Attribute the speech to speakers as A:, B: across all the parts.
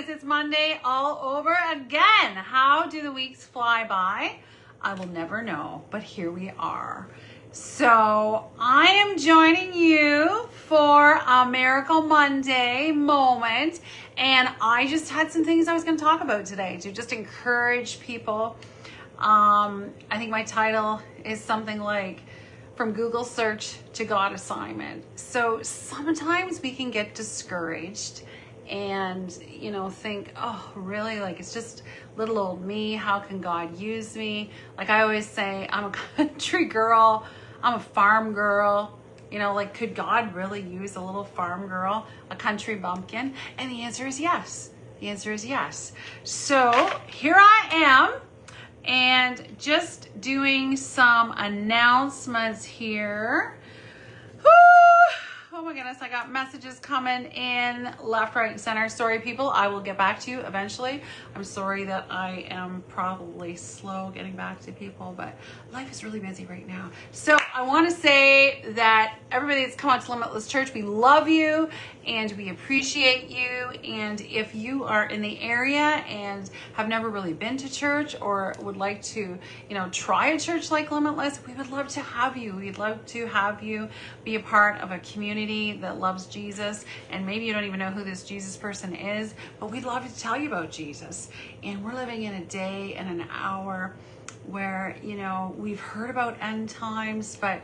A: guys, it's Monday all over again. How do the weeks fly by? I will never know, but here we are. So I am joining you for a Miracle Monday moment, and I just had some things I was going to talk about today to just encourage people. I think my title is something like From Google Search to God Assignment. So sometimes we can get discouraged and, think, oh, really? Like, it's just little old me. How can God use me? Like I always say, I'm a country girl. I'm a farm girl. Could God really use a little farm girl, a country bumpkin? And the answer is yes. The answer is yes. So here I am, and just doing some announcements here. Woo! Oh my goodness, I got messages coming in left, right, and center. Sorry, people, I will get back to you eventually. I'm sorry that I am probably slow getting back to people, but life is really busy right now. So I want to say that everybody that's come out to Limitless Church, we love you and we appreciate you. And if you are in the area and have never really been to church or would like to, try a church like Limitless, we would love to have you. We'd love to have you be a part of a community that loves Jesus. And maybe you don't even know who this Jesus person is, but we'd love to tell you about Jesus. And we're living in a day and an hour where, we've heard about end times, but,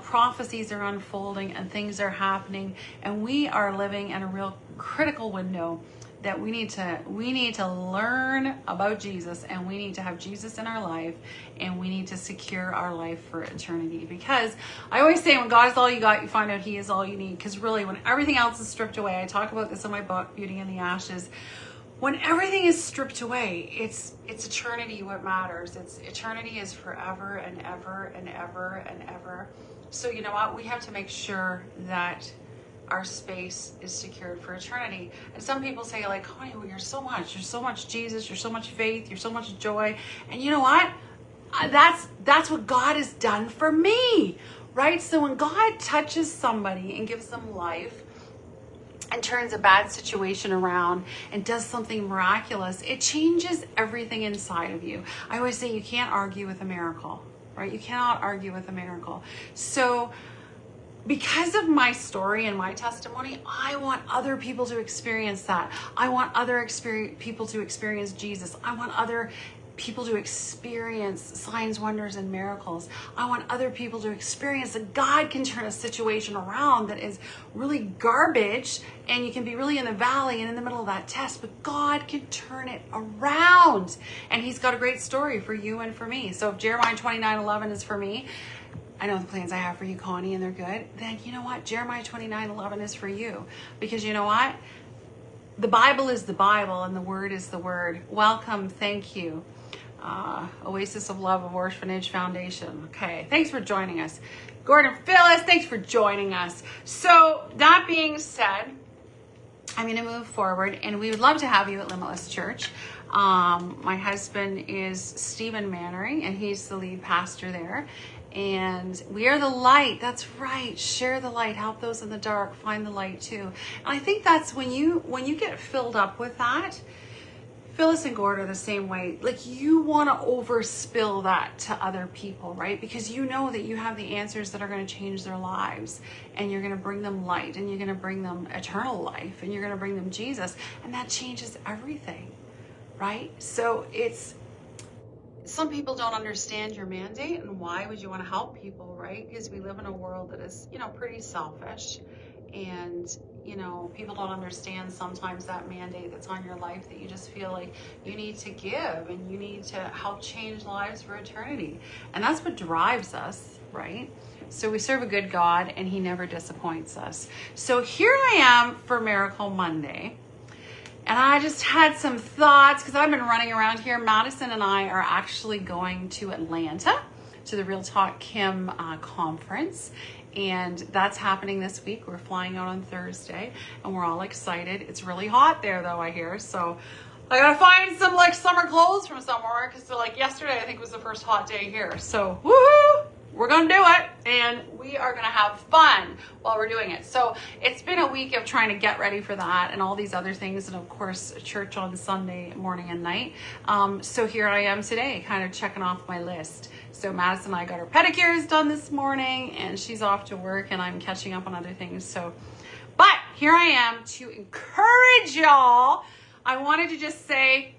A: prophecies are unfolding and things are happening. And we are living in a real critical window that we need to learn about Jesus, and we need to have Jesus in our life, and we need to secure our life for eternity. Because I always say, when God is all you got, you find out He is all you need. Because really, when everything else is stripped away, I talk about this in my book, Beauty in the Ashes. When everything is stripped away, it's eternity what matters. Eternity is forever and ever and ever and ever. So you know what? We have to make sure that our space is secured for eternity. And some people say, like, Connie, well, you're so much Jesus, you're so much faith, you're so much joy. And you know what? That's what God has done for me, right? So when God touches somebody and gives them life and turns a bad situation around and does something miraculous, it changes everything inside of you. I always say you can't argue with a miracle, right? You cannot argue with a miracle. So because of my story and my testimony, I want other people to experience that. I want other people to experience Jesus. I want other people to experience signs, wonders, and miracles. I want other people to experience that God can turn a situation around that is really garbage, and you can be really in the valley and in the middle of that test, but God can turn it around. And He's got a great story for you and for me. So if Jeremiah 29:11 is for me, I know the plans I have for you, Connie, and they're good. Then you know what? Jeremiah 29:11 is for you. Because you know what? The Bible is the Bible, and the Word is the Word. Welcome. Thank you. Oasis of Love of Orphanage Foundation. Okay. Thanks for joining us. Gordon Phyllis, thanks for joining us. So that being said, I'm going to move forward, and we would love to have you at Limitless Church. My husband is Stephen Mannering, and he's the lead pastor there. And we are the light. That's right. Share the light. Help those in the dark find the light too. And I think that's when you get filled up with that. Phyllis and Gord are the same way. Like, you want to overspill that to other people, right? Because you know that you have the answers that are going to change their lives, and you're going to bring them light, and you're going to bring them eternal life, and you're going to bring them Jesus, and that changes everything, right? So some people don't understand your mandate, and why would you want to help people, right? Because we live in a world that is, pretty selfish, and people don't understand sometimes that mandate that's on your life, that you just feel like you need to give and you need to help change lives for eternity. And that's what drives us, right? So we serve a good God, and He never disappoints us. So here I am for Miracle Monday. And I just had some thoughts, because I've been running around here. Madison and I are actually going to Atlanta to the Real Talk Kim conference. And that's happening this week. We're flying out on Thursday, and we're all excited. It's really hot there, though, I hear. So I gotta find some summer clothes from somewhere, because yesterday I think was the first hot day here. So woohoo! we're going to do it, and we are going to have fun while we're doing it. So it's been a week of trying to get ready for that and all these other things, and of course church on Sunday morning and night. So here I am today, kind of checking off my list. So Madison and I got our pedicures done this morning, and she's off to work, and I'm catching up on other things. So, but here I am to encourage y'all. I wanted to just say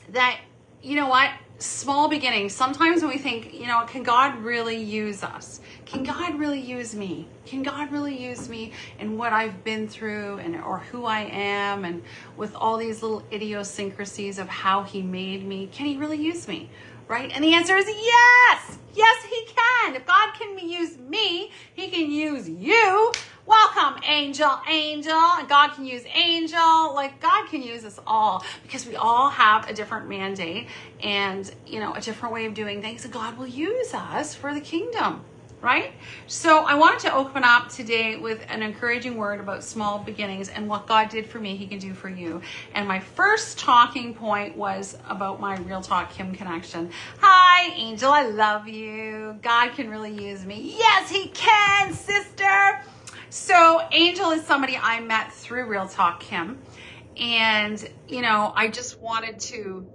A: that, you know what? Small beginnings. Sometimes when we think, you know, can God really use us? Can God really use me? Can God really use me in what I've been through and or who I am, and with all these little idiosyncrasies of how he made me? Can he really use me? Right? And the answer is yes. Yes, he can. If God can use me, he can use you. Welcome, Angel. God can use Angel. Like, God can use us all, because we all have a different mandate and, you know, a different way of doing things. And God will use us for the kingdom, right? So I wanted to open up today with an encouraging word about small beginnings and what God did for me, he can do for you. And my first talking point was about my Real Talk Kim connection. Hi, Angel. I love you. God can really use me. Yes, he can, sister. So Angel is somebody I met through Real Talk Kim. And, you know, I just wanted to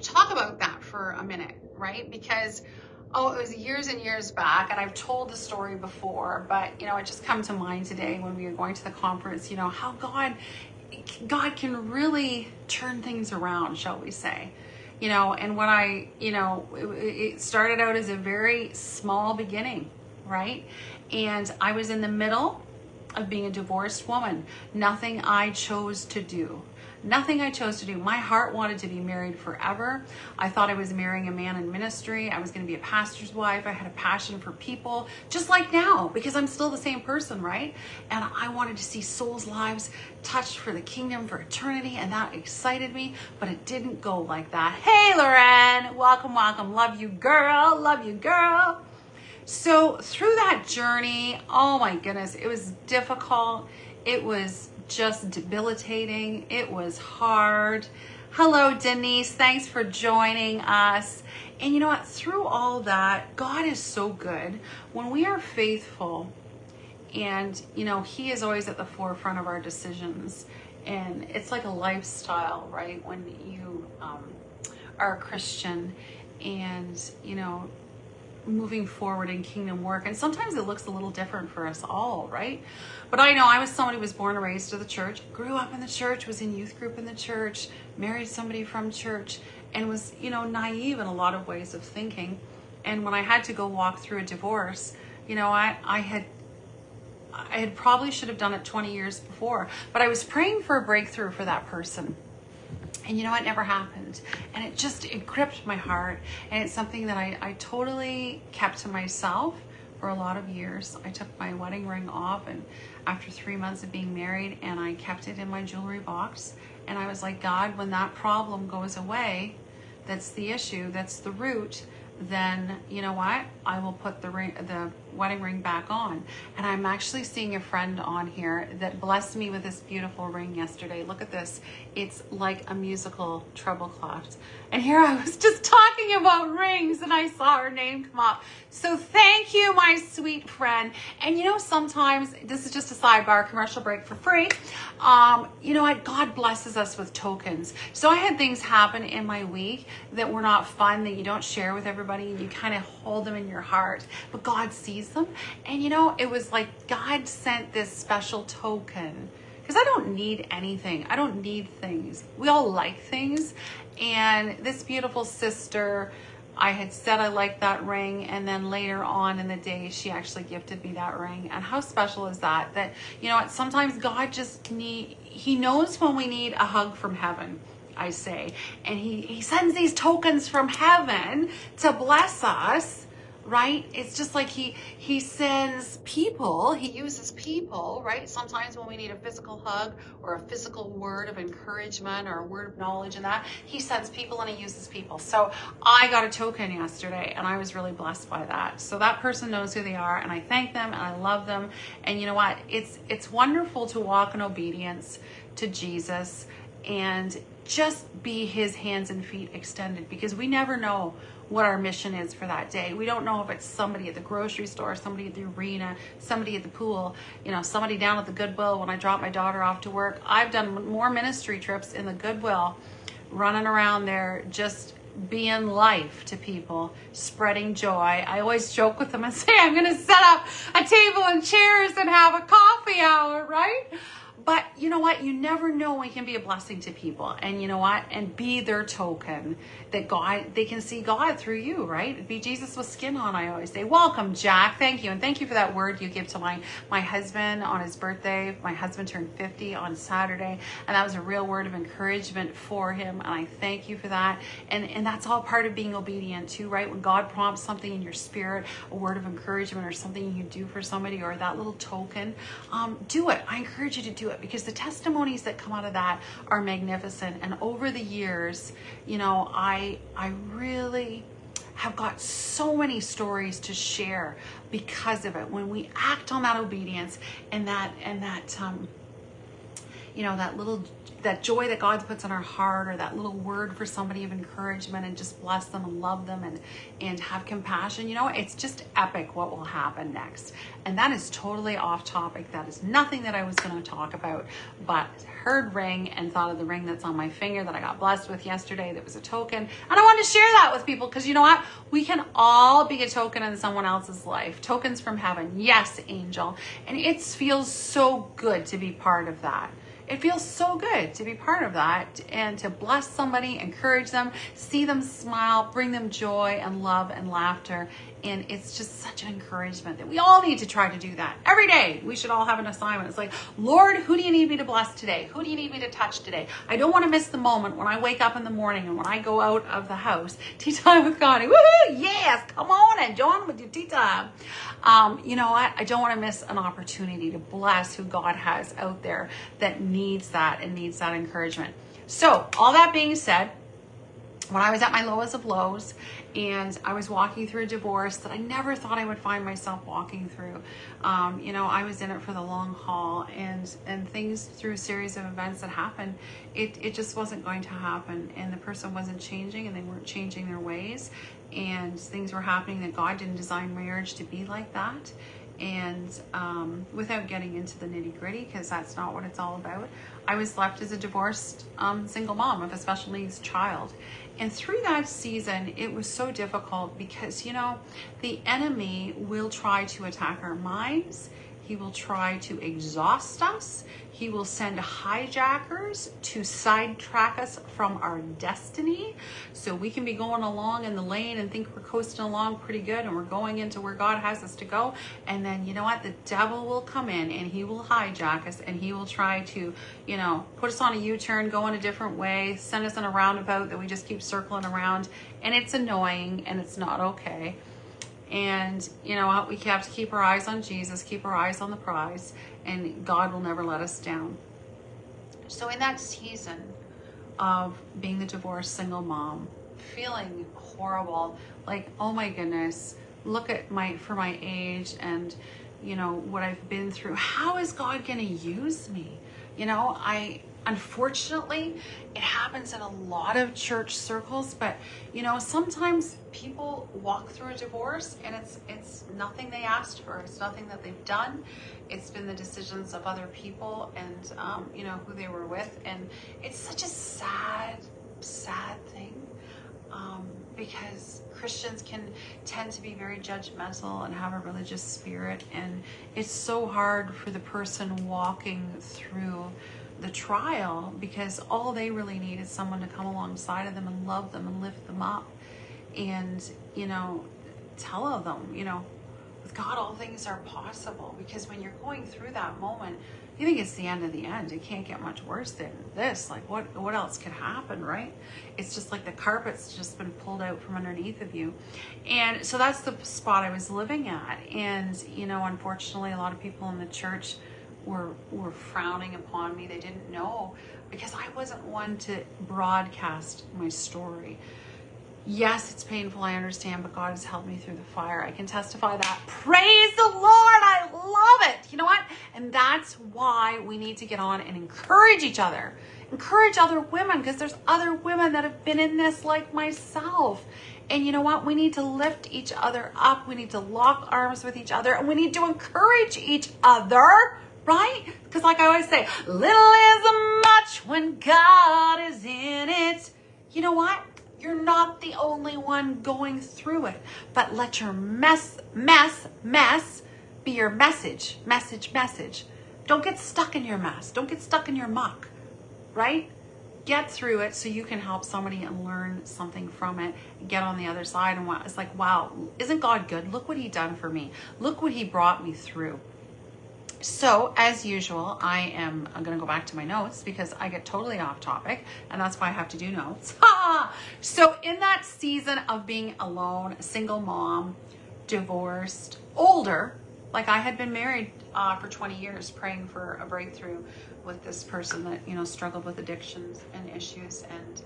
A: talk about that for a minute, right? Because, it was years and years back, and I've told the story before, but, you know, it just come to mind today when we were going to the conference, you know, how God can really turn things around, shall we say. You know, and when it started out as a very small beginning, right? And I was in the middle of being a divorced woman. Nothing I chose to do. My heart wanted to be married forever. I thought I was marrying a man in ministry. I was going to be a pastor's wife. I had a passion for people, just like now, because I'm still the same person, right? And I wanted to see souls' lives touched for the kingdom for eternity, and that excited me, but it didn't go like that. Hey, Loren, welcome. Love you, girl. So through that journey, oh my goodness, it was difficult. It was just debilitating. It was hard. Hello, Denise. Thanks for joining us. And you know what? Through all that, God is so good. When we are faithful, and, you know, he is always at the forefront of our decisions. And it's like a lifestyle, right? When you are a Christian and, you know, moving forward in kingdom work. And sometimes it looks a little different for us all, right? But I know I was someone who was born and raised to the church, grew up in the church, was in youth group in the church, married somebody from church, and was, you know, naive in a lot of ways of thinking. And when I had to go walk through a divorce, you know, I had probably should have done it 20 years before, but I was praying for a breakthrough for that person. And you know, it never happened. And it gripped my heart. And it's something that I totally kept to myself for a lot of years. I took my wedding ring off, and after 3 months of being married, and I kept it in my jewelry box. And I was like, God, when that problem goes away, that's the issue, that's the root, then you know what? I will put the wedding ring back on. And I'm actually seeing a friend on here that blessed me with this beautiful ring yesterday. Look at this. It's like a musical treble clef. And here I was just talking about rings, and I saw her name come up. So thank you, my sweet friend. And you know, sometimes, this is just a sidebar, commercial break for free. You know what? God blesses us with tokens. So I had things happen in my week that were not fun, that you don't share with everybody, and you kind of hold them in your heart. But God sees them. And you know, it was like God sent this special token. Because I don't need anything. I don't need things. We all like things. And this beautiful sister, I had said I liked that ring, and then later on in the day, she actually gifted me that ring. And how special is that? That, you know what, sometimes God he knows when we need a hug from heaven, I say. And he sends these tokens from heaven to bless us. Right? It's just like he sends people, he uses people, right? Sometimes when we need a physical hug or a physical word of encouragement or a word of knowledge, and that, he sends people and he uses people. So I got a token yesterday, and I was really blessed by that. So that person knows who they are, and I thank them and I love them. And you know what? It's wonderful to walk in obedience to Jesus and just be his hands and feet extended, because we never know what our mission is for that day. We don't know if it's somebody at the grocery store, somebody at the arena, somebody at the pool, somebody down at the Goodwill when I drop my daughter off to work. I've done more ministry trips in the Goodwill, running around there, just being life to people, spreading joy. I always joke with them and say, I'm going to set up a table and chairs and have a coffee hour, right? But you know what? You never know when you can be a blessing to people. And you know what? And be their token that they can see God through you, right? Be Jesus with skin on, I always say. Welcome, Jack. Thank you. And thank you for that word you give to my husband on his birthday. My husband turned 50 on Saturday. And that was a real word of encouragement for him. And I thank you for that. And that's all part of being obedient too, right? When God prompts something in your spirit, a word of encouragement or something you do for somebody, or that little token, do it. I encourage you to do it, because the testimonies that come out of that are magnificent. And over the years, I really have got so many stories to share because of it. When we act on that obedience and that that joy that God puts in our heart, or that little word for somebody of encouragement, and just bless them and love them and have compassion, it's just epic what will happen next. And that is totally off topic. That is nothing that I was going to talk about, but heard ring and thought of the ring that's on my finger that I got blessed with yesterday. That was a token. And I wanted to share that with people, because you know what? We can all be a token in someone else's life. Tokens from heaven. Yes, Angel. And it feels so good to be part of that. It feels so good to be part of that and to bless somebody, encourage them, see them smile, bring them joy and love and laughter. And it's just such an encouragement that we all need to try to do that every day. We should all have an assignment. It's like, Lord, who do you need me to bless today? Who do you need me to touch today? I don't want to miss the moment when I wake up in the morning and when I go out of the house. Tea time with Connie. Woohoo! Yes, come on and join with your tea time. You know what? I don't want to miss an opportunity to bless who God has out there that needs that and needs that encouragement. So all that being said, when I was at my lowest of lows and I was walking through a divorce that I never thought I would find myself walking through, I was in it for the long haul, and things through a series of events that happened, it just wasn't going to happen, and the person wasn't changing, and they weren't changing their ways, and things were happening that God didn't design marriage to be like that. And without getting into the nitty gritty, because that's not what it's all about, I was left as a divorced single mom of a special needs child. And through that season, it was so difficult because, the enemy will try to attack our minds. He will try to exhaust us. He will send hijackers to sidetrack us from our destiny. So we can be going along in the lane and think we're coasting along pretty good and we're going into where God has us to go. And then, you know what? The devil will come in and he will hijack us, and he will try to, put us on a U-turn, go in a different way, send us in a roundabout that we just keep circling around. And it's annoying and it's not okay. And you know what? We have to keep our eyes on Jesus, keep our eyes on the prize, and God will never let us down. So in that season of being the divorced single mom, feeling horrible, like, oh my goodness, look at my age and, what I've been through. How is God going to use me? Unfortunately, it happens in a lot of church circles, but sometimes people walk through a divorce and it's nothing they asked for. It's nothing that they've done. It's been the decisions of other people and who they were with, and it's such a sad thing, because Christians can tend to be very judgmental and have a religious spirit, and it's so hard for the person walking through the trial, because all they really need is someone to come alongside of them and love them and lift them up and tell them with God all things are possible. Because when you're going through that moment, you think it's the end of the end. It can't get much worse than this. Like what else could happen, right? It's just like the carpet's just been pulled out from underneath of you. And so that's the spot I was living at. And unfortunately, a lot of people in the church were frowning upon me. They didn't know, because I wasn't one to broadcast my story. Yes, it's painful, I understand, but God has helped me through the fire. I can testify that. Praise the Lord, I love it. You know what? And that's why we need to get on and encourage each other encourage other women, because there's other women that have been in this like myself. And you know what? We need to lift each other up. We need to lock arms with each other, and we need to encourage each other, right? Because like I always say, little is much when God is in it. You know what? You're not the only one going through it, but let your mess be your message. Don't get stuck in your mess. Don't get stuck in your muck, right? Get through it so you can help somebody and learn something from it and get on the other side. And it's like, wow, isn't God good? Look what he done for me. Look what he brought me through. So as usual, I'm going to go back to my notes because I get totally off topic, and that's why I have to do notes. So in that season of being alone, a single mom, divorced, older, like I had been married for 20 years, praying for a breakthrough with this person that, you know, struggled with addictions and issues. And,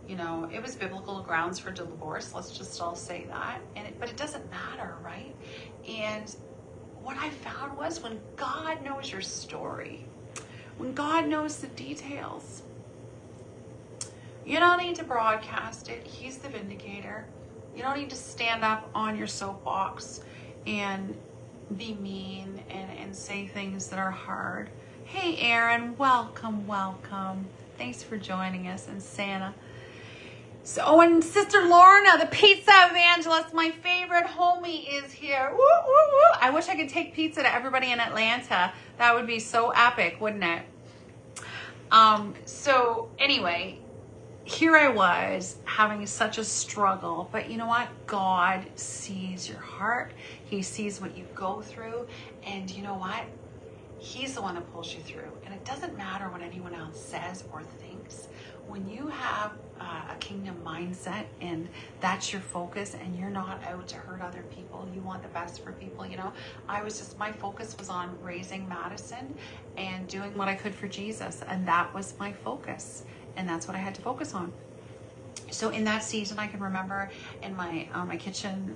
A: you know, it was biblical grounds for divorce. Let's just all say that. But it doesn't matter, right? And what I found was when God knows your story, when God knows the details, you don't need to broadcast it. He's the vindicator. You don't need to stand up on your soapbox and be mean and say things that are hard. Hey, Aaron, welcome. Thanks for joining us. And Santa. So, and Sister Lorna, the pizza evangelist, my favorite homie, is here. Woo, woo, woo. I wish I could take pizza to everybody in Atlanta. That would be so epic, wouldn't it? So anyway, here I was having such a struggle, but you know what? God sees your heart. He sees what you go through, and you know what? He's the one that pulls you through. And it doesn't matter what anyone else says or thinks. When you have a kingdom mindset and that's your focus and you're not out to hurt other people, you want the best for people, you know. My focus was on raising Madison and doing what I could for Jesus. And that was my focus. And that's what I had to focus on. So in that season, I can remember in my my kitchen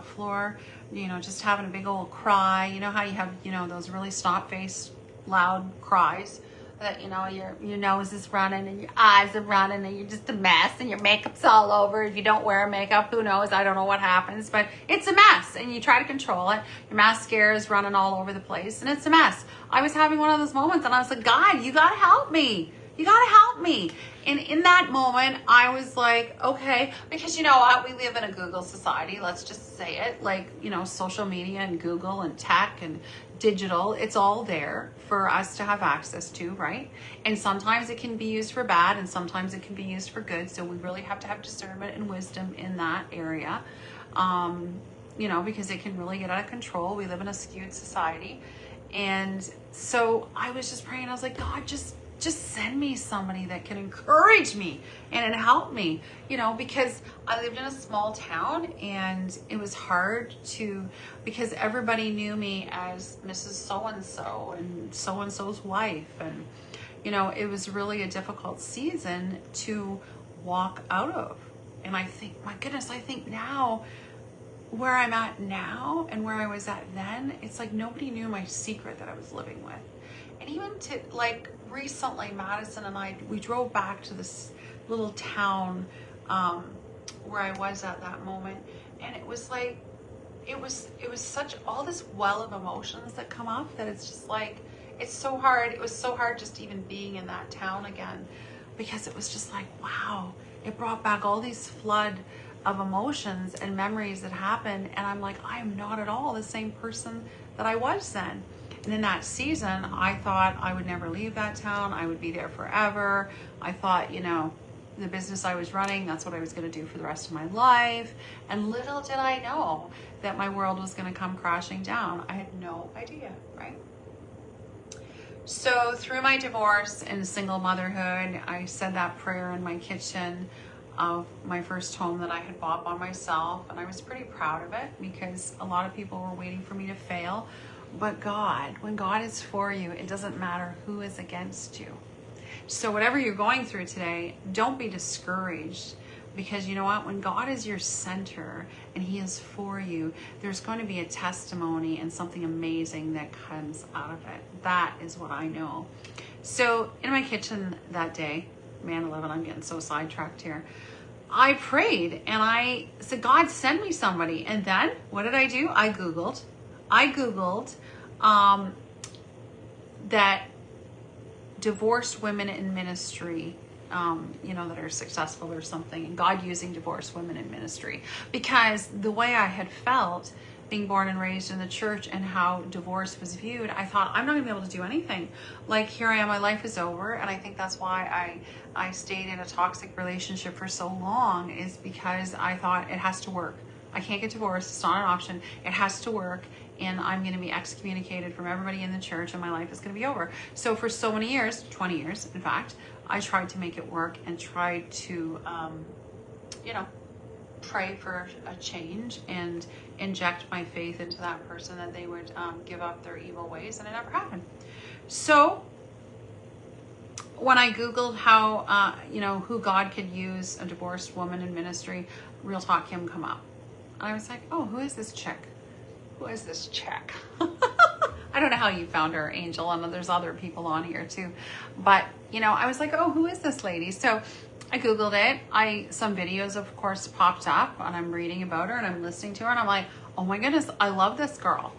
A: floor, you know, just having a big old cry. You know how you have, you know, those really stop-faced, loud cries that, you know, your nose is running and your eyes are running and you're just a mess and your makeup's all over. If you don't wear makeup, who knows? I don't know what happens, but it's a mess and you try to control it. Your mascara is running all over the place and it's a mess. I was having one of those moments and I was like, God, you got to help me. You got to help me. And in that moment, I was like, okay, because you know what? We live in a Google society. Let's just say it. Like, you know, social media and Google and tech and digital, it's all there for us to have access to, right? And sometimes it can be used for bad and sometimes it can be used for good. So we really have to have discernment and wisdom in that area, you know, because it can really get out of control. We live in a skewed society. And so I was just praying. I was like, God, just send me somebody that can encourage me and help me, you know, because I lived in a small town and it was hard because everybody knew me as Mrs. So-and-so and so-and-so's wife. And, you know, it was really a difficult season to walk out of. And I think, my goodness, I think now where I'm at now and where I was at then, it's like nobody knew my secret that I was living with. And even to like recently, Madison and I, we drove back to this little town where I was at that moment. And it was like, it was such all this well of emotions that come up that it's just like, it's so hard. It was so hard just even being in that town again, because it was just like, wow, it brought back all these flood of emotions and memories that happened. And I'm like, I am not at all the same person that I was then. And in that season, I thought I would never leave that town. I would be there forever. I thought, you know, the business I was running, that's what I was going to do for the rest of my life. And little did I know that my world was going to come crashing down. I had no idea, right? So through my divorce and single motherhood, I said that prayer in my kitchen of my first home that I had bought by myself. And I was pretty proud of it because a lot of people were waiting for me to fail. But God, when God is for you, it doesn't matter who is against you. So whatever you're going through today, don't be discouraged, because you know what? When God is your center and he is for you, there's going to be a testimony and something amazing that comes out of it. That is what I know. So in my kitchen that day, man alive, I'm getting so sidetracked here. I prayed and I said, God, send me somebody. And then what did I do? I Googled that divorced women in ministry, that are successful or something, and God using divorced women in ministry. Because the way I had felt being born and raised in the church and how divorce was viewed, I thought, I'm not gonna be able to do anything. Like, here I am, my life is over. And I think that's why I stayed in a toxic relationship for so long, is because I thought it has to work. I can't get divorced, it's not an option. It has to work, and I'm gonna be excommunicated from everybody in the church, and my life is gonna be over. So for so many years, 20 years, in fact, I tried to make it work and tried to, pray for a change and inject my faith into that person, that they would give up their evil ways, and it never happened. So when I Googled how, who God could use a divorced woman in ministry, Real Talk Kim come up. And I was like, oh, who is this chick? Who is this chick? I don't know how you found her, Angel. I know there's other people on here too. But, I was like, oh, who is this lady? So I Googled it. Some videos, of course, popped up, and I'm reading about her and I'm listening to her, and I'm like, oh my goodness, I love this girl.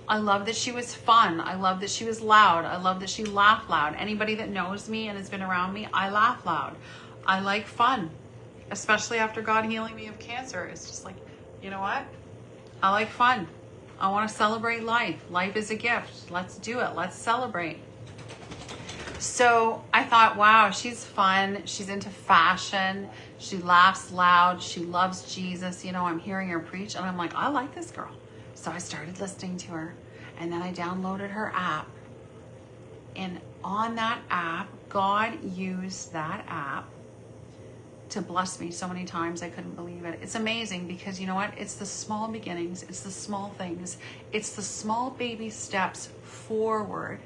A: I love that she was fun. I love that she was loud. I love that she laughed loud. Anybody that knows me and has been around me, I laugh loud. I like fun, especially after God healing me of cancer. It's just like, you know what? I like fun. I want to celebrate life. Life is a gift. Let's do it. Let's celebrate. So I thought, wow, she's fun. She's into fashion. She laughs loud. She loves Jesus. I'm hearing her preach, and I'm like, I like this girl. So I started listening to her, and then I downloaded her app. And on that app, God used that app to bless me so many times I couldn't believe it. It's amazing, because you know what? It's the small beginnings. It's the small things. It's the small baby steps forward.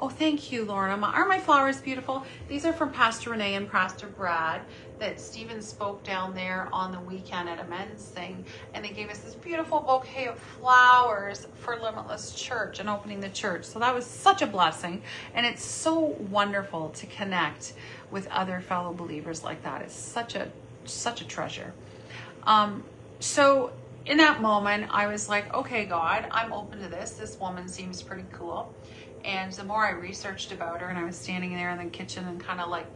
A: Oh, thank you, Lord. Aren't my flowers beautiful? These are from Pastor Renee and Pastor Brad that Stephen spoke down there on the weekend at a men's thing. And they gave us this beautiful bouquet of flowers for Limitless Church and opening the church. So that was such a blessing. And it's so wonderful to connect with other fellow believers like that. It's such a treasure. So in that moment, I was like, okay, God, I'm open to this. This woman seems pretty cool. And the more I researched about her, and I was standing there in the kitchen and kind of like,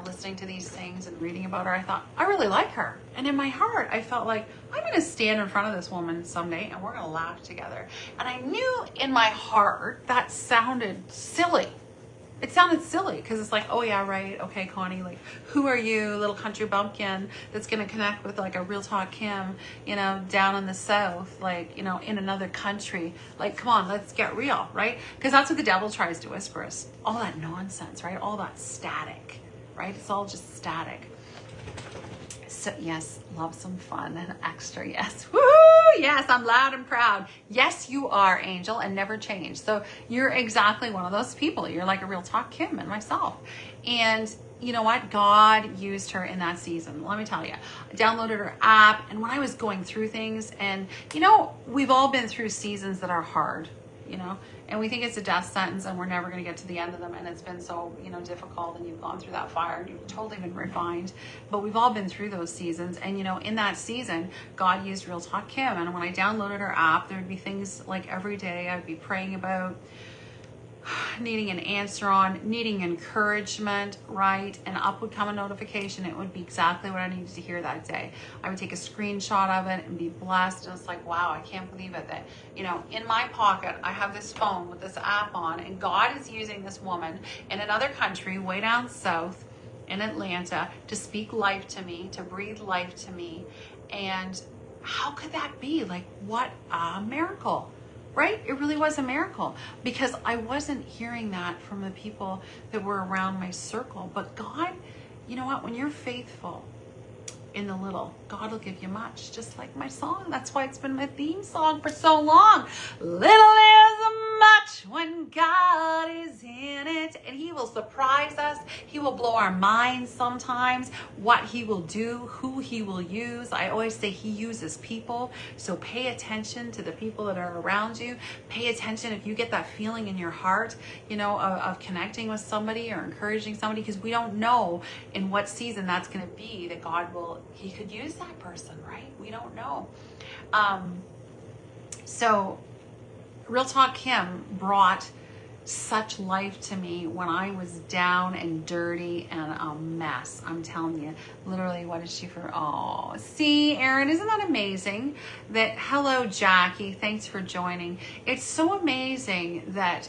A: listening to these things and reading about her, I thought, I really like her. And in my heart, I felt like, I'm going to stand in front of this woman someday and we're going to laugh together. And I knew in my heart that sounded silly. It sounded silly, because it's like, oh yeah, right. Okay, Connie, like, who are you, little country bumpkin that's going to connect with like a Real Talk Kim, down in the South, like, in another country. Like, come on, let's get real, right? Because that's what the devil tries to whisper us. All that nonsense, right? All that static, right? It's all just static. So yes, love some fun and extra. Yes. Woo! Yes, I'm loud and proud. Yes, you are, Angel, and never change. So you're exactly one of those people. You're like a Real Talk Kim and myself. And you know what? God used her in that season. Let me tell you, I downloaded her app, and when I was going through things, and we've all been through seasons that are hard, and we think it's a death sentence and we're never going to get to the end of them, and it's been so difficult, and you've gone through that fire and you've totally been refined. But we've all been through those seasons, and in that season God used Real Talk Kim. And when I downloaded her app, there would be things like every day I'd be praying about needing an answer on, needing encouragement, right? And up would come a notification. It would be exactly what I needed to hear that day. I would take a screenshot of it and be blessed. And it's like, wow, I can't believe it that, in my pocket, I have this phone with this app on, and God is using this woman in another country way down south in Atlanta to speak life to me, to breathe life to me. And how could that be? Like, what a miracle. Right? It really was a miracle, because I wasn't hearing that from the people that were around my circle. But God, you know what? When you're faithful in the little, God will give you much, just like my song. That's why it's been my theme song for so long. Little is much when God is in it, and He will surprise us. He will blow our minds sometimes, what he will do, who he will use. I always say he uses people. So pay attention to the people that are around you. Pay attention if you get that feeling in your heart, of connecting with somebody or encouraging somebody, because we don't know in what season that's going to be that he could use that person, right? We don't know. So Real Talk Kim brought such life to me when I was down and dirty and a mess. I'm telling you, literally, what is she for? Oh, see, Erin, isn't that amazing? Hello, Jackie, thanks for joining. It's so amazing that,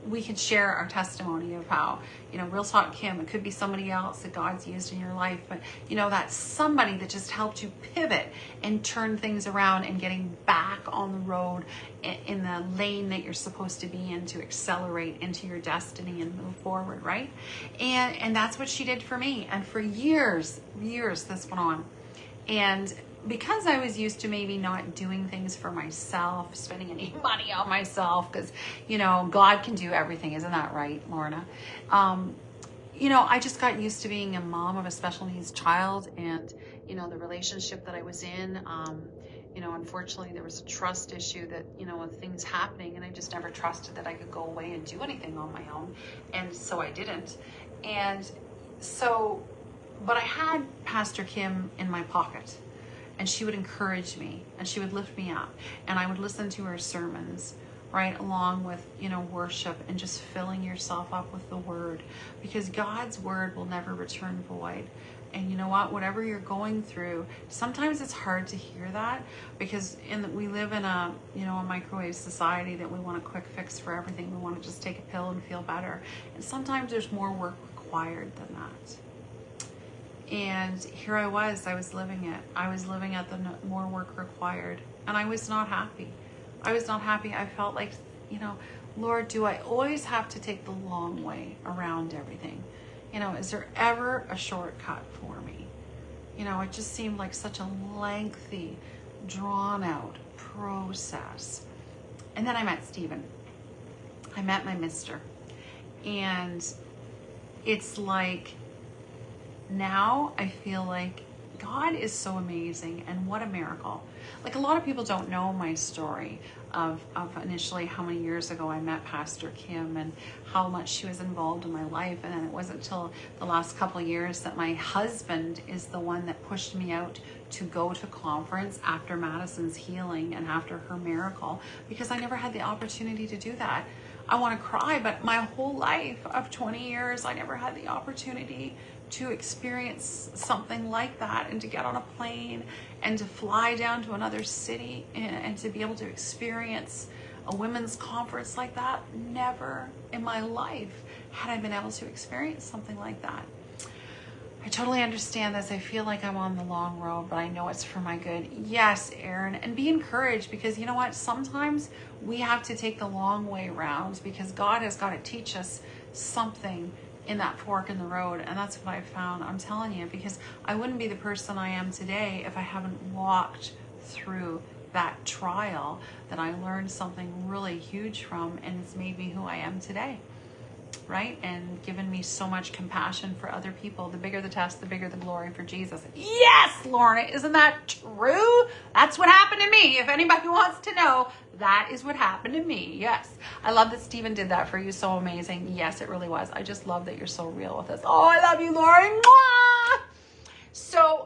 A: we can share our testimony of how, Real Talk Kim, it could be somebody else that God's used in your life, but that's somebody that just helped you pivot and turn things around and getting back on the road in the lane that you're supposed to be in to accelerate into your destiny and move forward, right? And that's what she did for me. And for years this went on. And because I was used to maybe not doing things for myself, spending any money on myself, because, God can do everything. Isn't that right, Lorna? I just got used to being a mom of a special needs child, and, the relationship that I was in, unfortunately there was a trust issue that, with things happening, and I just never trusted that I could go away and do anything on my own. And so I didn't. But I had Pastor Kim in my pocket. And she would encourage me, and she would lift me up, and I would listen to her sermons, right, along with, worship, and just filling yourself up with the word, because God's word will never return void. And you know what, whatever you're going through, sometimes it's hard to hear that, because we live in a microwave society that we want a quick fix for everything. We want to just take a pill and feel better. And sometimes there's more work required than that. And here I was living it. I was living at the more work required, and I was not happy. I felt like, Lord, do I always have to take the long way around everything? Is there ever a shortcut for me? It just seemed like such a lengthy, drawn out process. And then I met Stephen. I met my mister. And it's like, now I feel like God is so amazing, and what a miracle. Like, a lot of people don't know my story of initially how many years ago I met Pastor Kim and how much she was involved in my life. And then it wasn't until the last couple of years that my husband is the one that pushed me out to go to conference after Madison's healing and after her miracle, because I never had the opportunity to do that. I want to cry, but my whole life of 20 years, I never had the opportunity to experience something like that, and to get on a plane and to fly down to another city and to be able to experience a women's conference like that. Never in my life had I been able to experience something like that. I totally understand this. I feel like I'm on the long road, but I know it's for my good. Yes, Erin, and be encouraged, because you know what? Sometimes we have to take the long way around, because God has got to teach us something in that fork in the road. And that's what I found. I'm telling you, because I wouldn't be the person I am today if I haven't walked through that trial that I learned something really huge from, and it's made me who I am today. Right? And given me so much compassion for other people. The bigger the test, the bigger the glory for Jesus. Yes, Lorna, isn't that true? That's what happened to me. If anybody wants to know, that is what happened to me. Yes. I love that Stephen did that for you. So amazing. Yes, it really was. I just love that you're so real with us. Oh, I love you, Lauren. Mwah!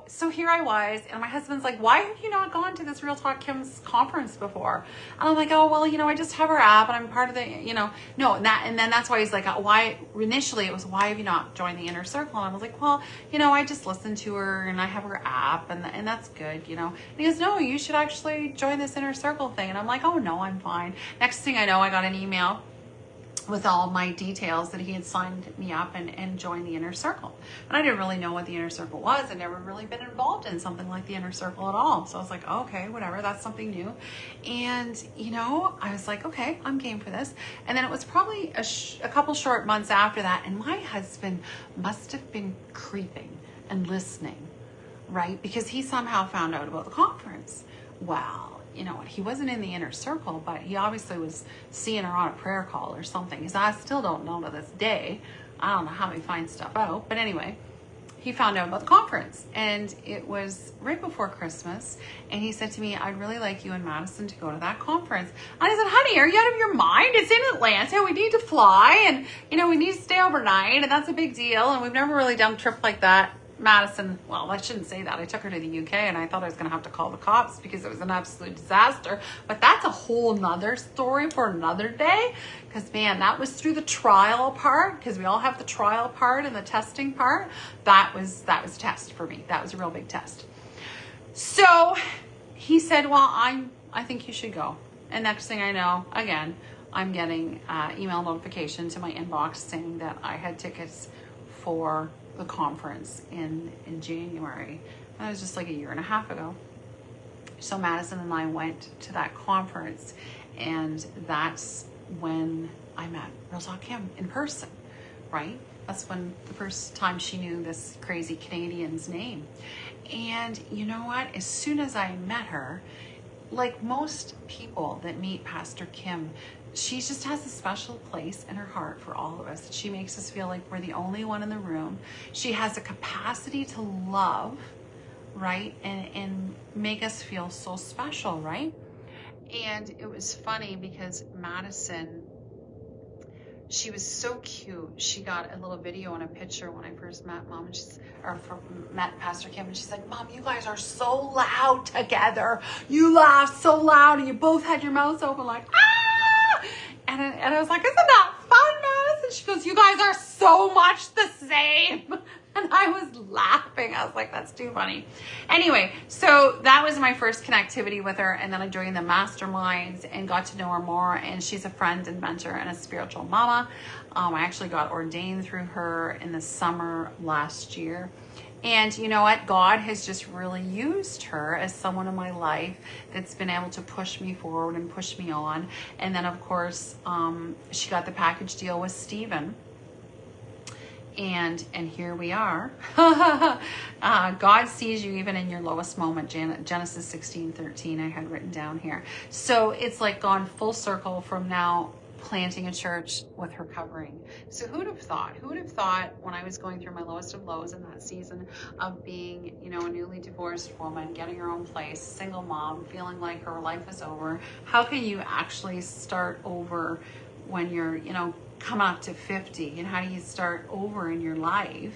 A: So here I was, and my husband's like, why have you not gone to this Real Talk Kim's conference before? And I'm like, oh, well, I just have her app, and I'm part of the, no, and then that's why he's like, why, initially it was, why have you not joined the Inner Circle? And I was like, well, I just listened to her, and I have her app, and that's good, And he goes, no, you should actually join this Inner Circle thing. And I'm like, oh, no, I'm fine. Next thing I know, I got an email with all my details that he had signed me up and joined the Inner Circle. And I didn't really know what the Inner Circle was. I'd never really been involved in something like the Inner Circle at all. So I was like, okay, whatever, that's something new. And, I was like, okay, I'm game for this. And then it was probably a couple short months after that, and my husband must have been creeping and listening, right? Because he somehow found out about the conference. Well, you know, he wasn't in the inner circle, but he obviously was seeing her on a prayer call or something, because I still don't know to this day. I don't know how he finds stuff out, but anyway, he found out about the conference, and it was right before Christmas, and he said to me, I'd really like you and Madison to go to that conference. And I said, honey, are you out of your mind? It's in Atlanta. We need to fly, and, you know, we need to stay overnight, and that's a big deal, and we've never really done a trip like that. Madison, well, I shouldn't say that. I took her to the UK, and I thought I was going to have to call the cops because it was an absolute disaster. But that's a whole nother story for another day. Because, man, that was through the trial part, because we all have the trial part and the testing part. That was a test for me. That was a real big test. So he said, well, I think you should go. And next thing I know, again, I'm getting email notification to my inbox saying that I had tickets for the conference in January. That was just like a year and a half ago. So Madison and I went to that conference, and that's when I met Real Talk Kim in person, right? That's when the first time she knew this crazy Canadian's name. And you know what? As soon as I met her, like most people that meet Pastor Kim, she just has a special place in her heart for all of us. She makes us feel like we're the only one in the room. She has a capacity to love, right? And make us feel so special, right? And it was funny because Madison, she was so cute. She got a little video and a picture when I first met Mom, and met Pastor Kim, and she's like, Mom, you guys are so loud together. You laugh so loud, and you both had your mouths open like, ah! And I was like, isn't that fun, Madison? She goes, you guys are so much the same. And I was laughing. I was like, that's too funny. Anyway, so that was my first connectivity with her. And then I joined the masterminds and got to know her more. And she's a friend and mentor and a spiritual mama. I actually got ordained through her in the summer last year. And you know what? God has just really used her as someone in my life that's been able to push me forward and push me on. And then, of course, she got the package deal with Stephen. And here we are. God sees you even in your lowest moment. Genesis 16:13 I had written down here. So it's like gone full circle from now planting a church with her covering. So who'd have thought when I was going through my lowest of lows in that season of being, you know, a newly divorced woman, getting her own place, single mom, feeling like her life is over. How can you actually start over when you're, you know, come up to 50? And how do you start over in your life,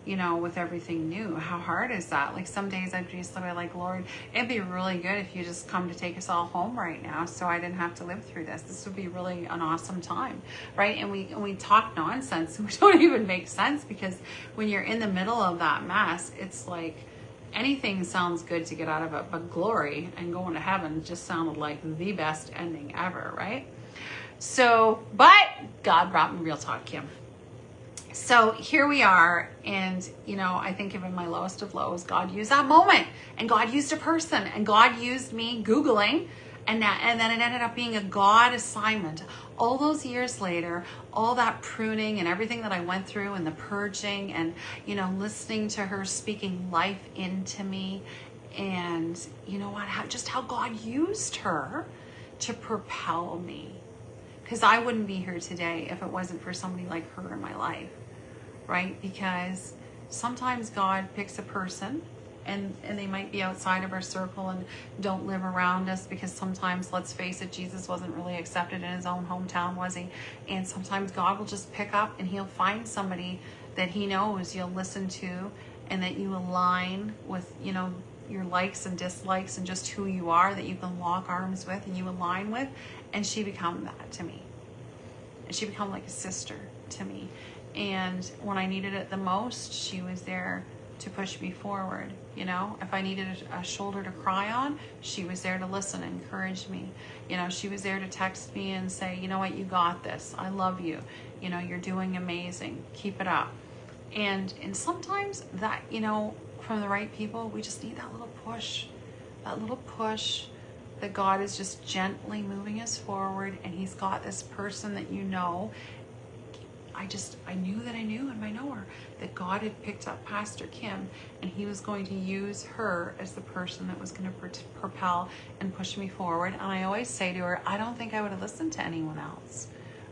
A: you know, with everything new? How hard is that? Like some days I'd just be like, Lord, it'd be really good if you just come to take us all home right now, so I didn't have to live through this. This would be really an awesome time, right? And we talk nonsense. We don't even make sense, because when you're in the middle of that mess, it's like anything sounds good to get out of it, but glory and going to heaven just sounded like the best ending ever, right? So, but God brought me Real Talk Kim. So here we are, and you know, I think even my lowest of lows, God used that moment, and God used a person, and God used me Googling, and then it ended up being a God assignment. All those years later, all that pruning and everything that I went through, and the purging, and you know, listening to her speaking life into me, and you know what, how God used her to propel me. Because I wouldn't be here today if it wasn't for somebody like her in my life, right? Because sometimes God picks a person, and they might be outside of our circle and don't live around us, because sometimes, let's face it, Jesus wasn't really accepted in his own hometown, was he? And sometimes God will just pick up and he'll find somebody that he knows you'll listen to, and that you align with, you know, your likes and dislikes and just who you are, that you can lock arms with and you align with. And she became that to me. And she became like a sister to me. And when I needed it the most, she was there to push me forward. You know, if I needed a shoulder to cry on, she was there to listen and encourage me. You know, she was there to text me and say, you know what, you got this. I love you. You know, you're doing amazing. Keep it up. And sometimes that, you know, from the right people, we just need that little push that God is just gently moving us forward, and he's got this person that, you know, I knew that I knew in my knower that God had picked up Pastor Kim, and he was going to use her as the person that was going to propel and push me forward. And I always say to her, I don't think I would have listened to anyone else,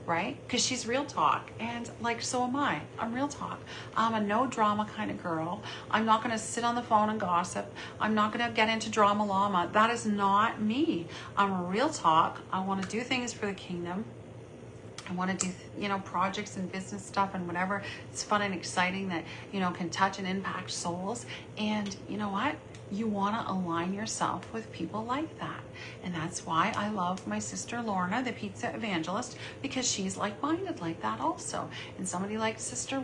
A: right? Because she's real talk, and like, so am I. I'm real talk. I'm a no drama kind of girl. I'm not going to sit on the phone and gossip. I'm not going to get into drama llama. That is not me. I'm a real talk. I want to do things for the kingdom. I want to do, projects and business stuff and whatever. It's fun and exciting that, can touch and impact souls. And you know what? You want to align yourself with people like that. And that's why I love my sister Lorna, the pizza evangelist, because she's like-minded like that also. And somebody like Sister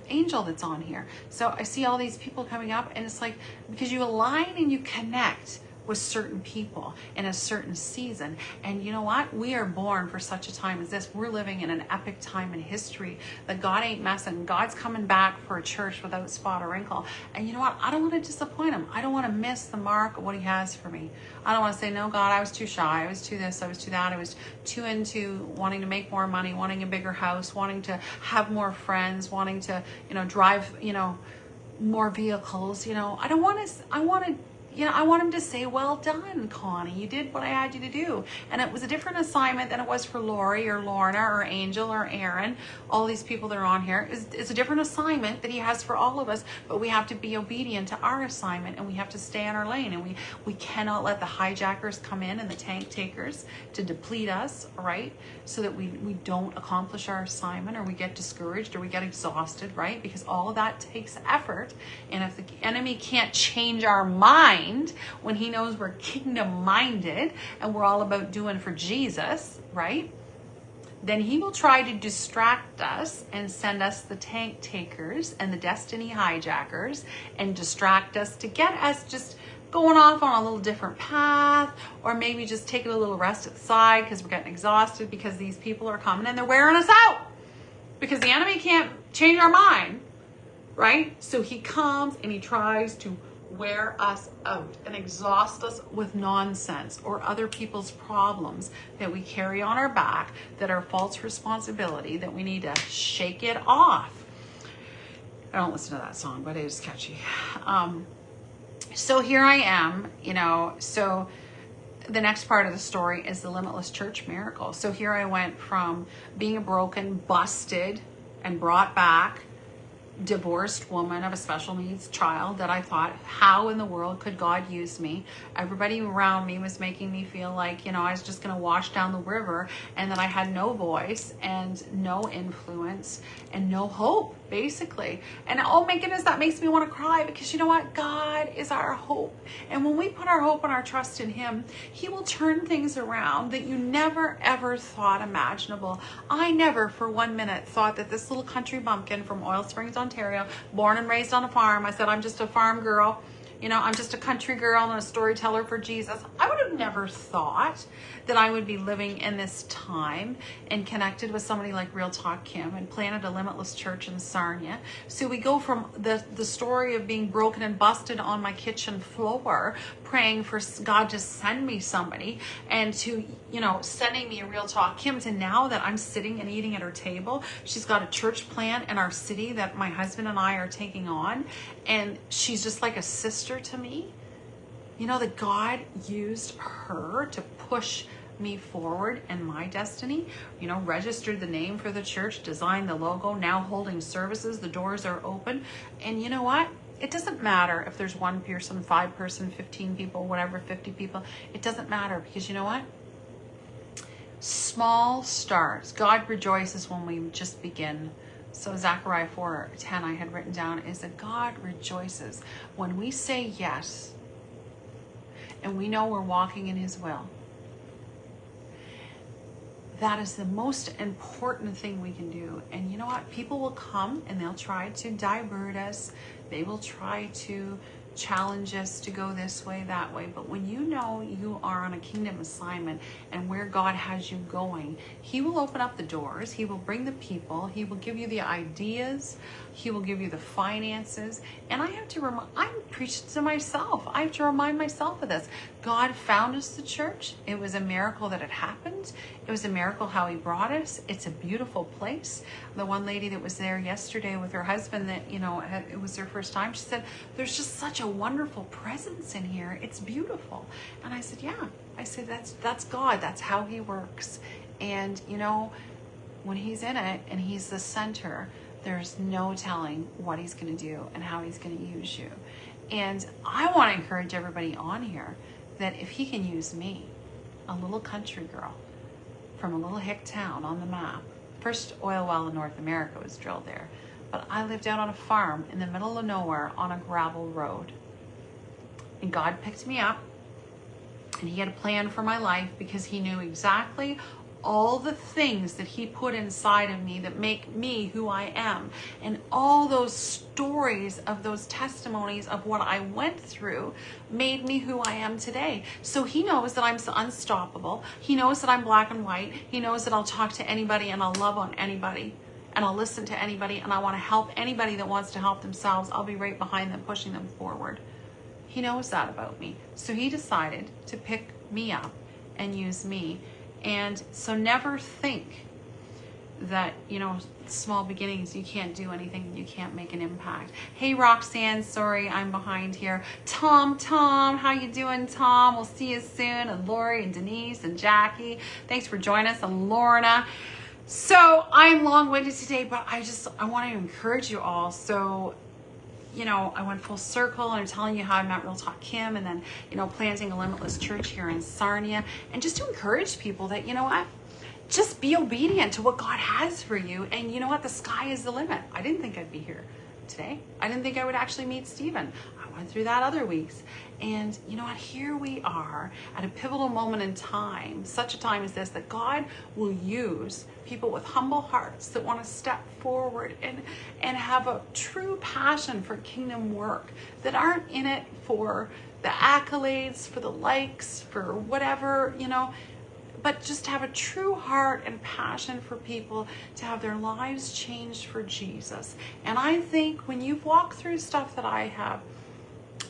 A: Angel that's on here. So I see all these people coming up, and it's like, because you align and you connect with certain people in a certain season. And you know what? We are born for such a time as this. We're living in an epic time in history that God ain't messing. God's coming back for a church without spot or wrinkle. And you know what? I don't want to disappoint him. I don't want to miss the mark of what he has for me. I don't want to say, no, God, I was too shy. I was too this. I was too that. I was too into wanting to make more money, wanting a bigger house, wanting to have more friends, wanting to, drive, more vehicles. I don't want to, I want him to say, well done, Connie. You did what I had you to do. And it was a different assignment than it was for Lori or Lorna or Angel or Aaron. All these people that are on here. It's a different assignment that he has for all of us, but we have to be obedient to our assignment, and we have to stay in our lane, and we cannot let the hijackers come in and the tank takers to deplete us, right? So that we don't accomplish our assignment, or we get discouraged, or we get exhausted, right? Because all of that takes effort. And if the enemy can't change our mind, when he knows we're kingdom minded and we're all about doing for Jesus, right? Then he will try to distract us and send us the tank takers and the destiny hijackers and distract us to get us just going off on a little different path, or maybe just taking a little rest at the side because we're getting exhausted because these people are coming and they're wearing us out because the enemy can't change our mind, right? So he comes and he tries to wear us out and exhaust us with nonsense or other people's problems that we carry on our back that are false responsibility, that we need to shake it off. I don't listen to that song, but it is catchy. So here I am, so the next part of the story is the Limitless Church miracle. So here I went from being a broken, busted, and brought back divorced woman of a special needs child that I thought, how in the world could God use me? Everybody around me was making me feel like, I was just going to wash down the river, and that I had no voice and no influence and no hope, basically. And oh my goodness, that makes me want to cry, because you know what? God is our hope. And when we put our hope and our trust in him, he will turn things around that you never ever thought imaginable. I never for 1 minute thought that this little country bumpkin from Oil Springs, Ontario, born and raised on a farm, I said, I'm just a farm girl. I'm just a country girl and a storyteller for Jesus. I would have never thought that I would be living in this time and connected with somebody like Real Talk Kim and planted a Limitless Church in Sarnia. So we go from the story of being broken and busted on my kitchen floor, praying for God to send me somebody, and to, sending me a Real Talk Kim, to now that I'm sitting and eating at her table. She's got a church plant in our city that my husband and I are taking on, and she's just like a sister to me. That God used her to push me forward in my destiny, registered the name for the church, designed the logo, now holding services, the doors are open. And you know what? It doesn't matter if there's 1 person, 5 person, 15 people, whatever, 50 people. It doesn't matter, because you know what? Small starts. God rejoices when we just begin. So Zechariah 4:10 I had written down is that God rejoices when we say yes and we know we're walking in his will. That is the most important thing we can do. And you know what? People will come and they'll try to divert us. They will try to challenge us to go this way, that way. But when you know you are on a kingdom assignment and where God has you going, he will open up the doors. He will bring the people. He will give you the ideas. He will give you the finances. And I have to I'm preaching to myself. I have to remind myself of this. God found us the church. It was a miracle that it happened. It was a miracle how he brought us. It's a beautiful place. The one lady that was there yesterday with her husband that, it was their first time, she said, there's just such a wonderful presence in here. It's beautiful. And I said, yeah. I said, that's God. That's how he works. And, when he's in it and he's the center, there's no telling what he's going to do and how he's going to use you. And I want to encourage everybody on here that if he can use me, a little country girl, from a little hick town on the map. First oil well in North America was drilled there. But I lived out on a farm in the middle of nowhere on a gravel road. And God picked me up, and he had a plan for my life because he knew exactly all the things that he put inside of me that make me who I am. And all those stories of those testimonies of what I went through made me who I am today. So he knows that I'm unstoppable. He knows that I'm black and white. He knows that I'll talk to anybody and I'll love on anybody and I'll listen to anybody and I want to help anybody that wants to help themselves. I'll be right behind them, pushing them forward. He knows that about me. So he decided to pick me up and use me. And so never think that, small beginnings, you can't do anything, you can't make an impact. Hey, Roxanne, sorry, I'm behind here. Tom, how you doing, Tom? We'll see you soon. And Lori and Denise and Jackie, thanks for joining us. And Lorna. So I'm long-winded today, but I want to encourage you all. So I went full circle and I'm telling you how I met Real Talk Kim and then, planting a Limitless Church here in Sarnia. And just to encourage people that, just be obedient to what God has for you. And you know what? The sky is the limit. I didn't think I'd be here today. I didn't think I would actually meet Stephen. I went through that other weeks. And you know what? Here we are at a pivotal moment in time, such a time as this, that God will use people with humble hearts that want to step forward and have a true passion for kingdom work, that aren't in it for the accolades, for the likes, for whatever, but just have a true heart and passion for people to have their lives changed for Jesus. And I think when you've walked through stuff that I have,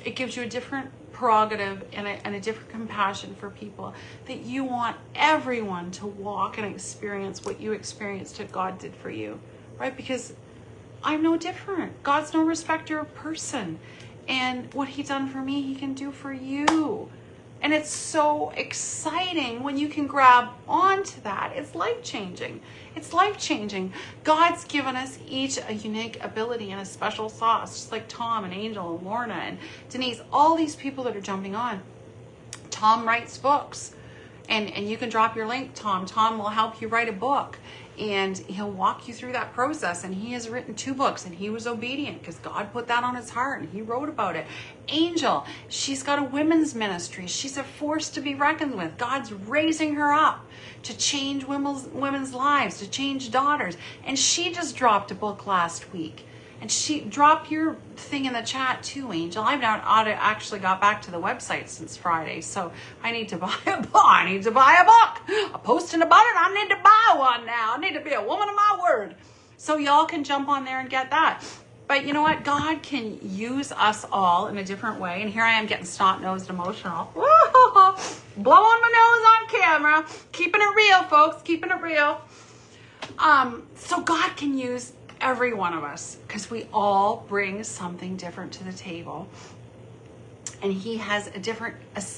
A: it gives you a different prerogative and a different compassion for people, that you want everyone to walk and experience what you experienced that God did for you, right? Because I'm no different. God's no respecter of person. And what he done for me, he can do for you. And it's so exciting when you can grab onto that. It's life-changing. It's life-changing. God's given us each a unique ability and a special sauce, just like Tom and Angel and Lorna and Denise, all these people that are jumping on. Tom writes books. And you can drop your link, Tom. Tom will help you write a book. And he'll walk you through that process. And he has written 2 books. And he was obedient because God put that on his heart. And he wrote about it. Angel, she's got a women's ministry. She's a force to be reckoned with. God's raising her up to change women's lives, to change daughters. And she just dropped a book last week. And she dropped your thing in the chat too, Angel. I've not actually got back to the website since Friday, so I need to buy a book. I need to buy a book. I'm posting about it. I need to buy one now. I need to be a woman of my word. So y'all can jump on there and get that. But you know what? God can use us all in a different way. And here I am getting snot-nosed emotional. Blowing my nose on camera. Keeping it real, folks. Keeping it real. So God can use every one of us, because we all bring something different to the table, and he has a different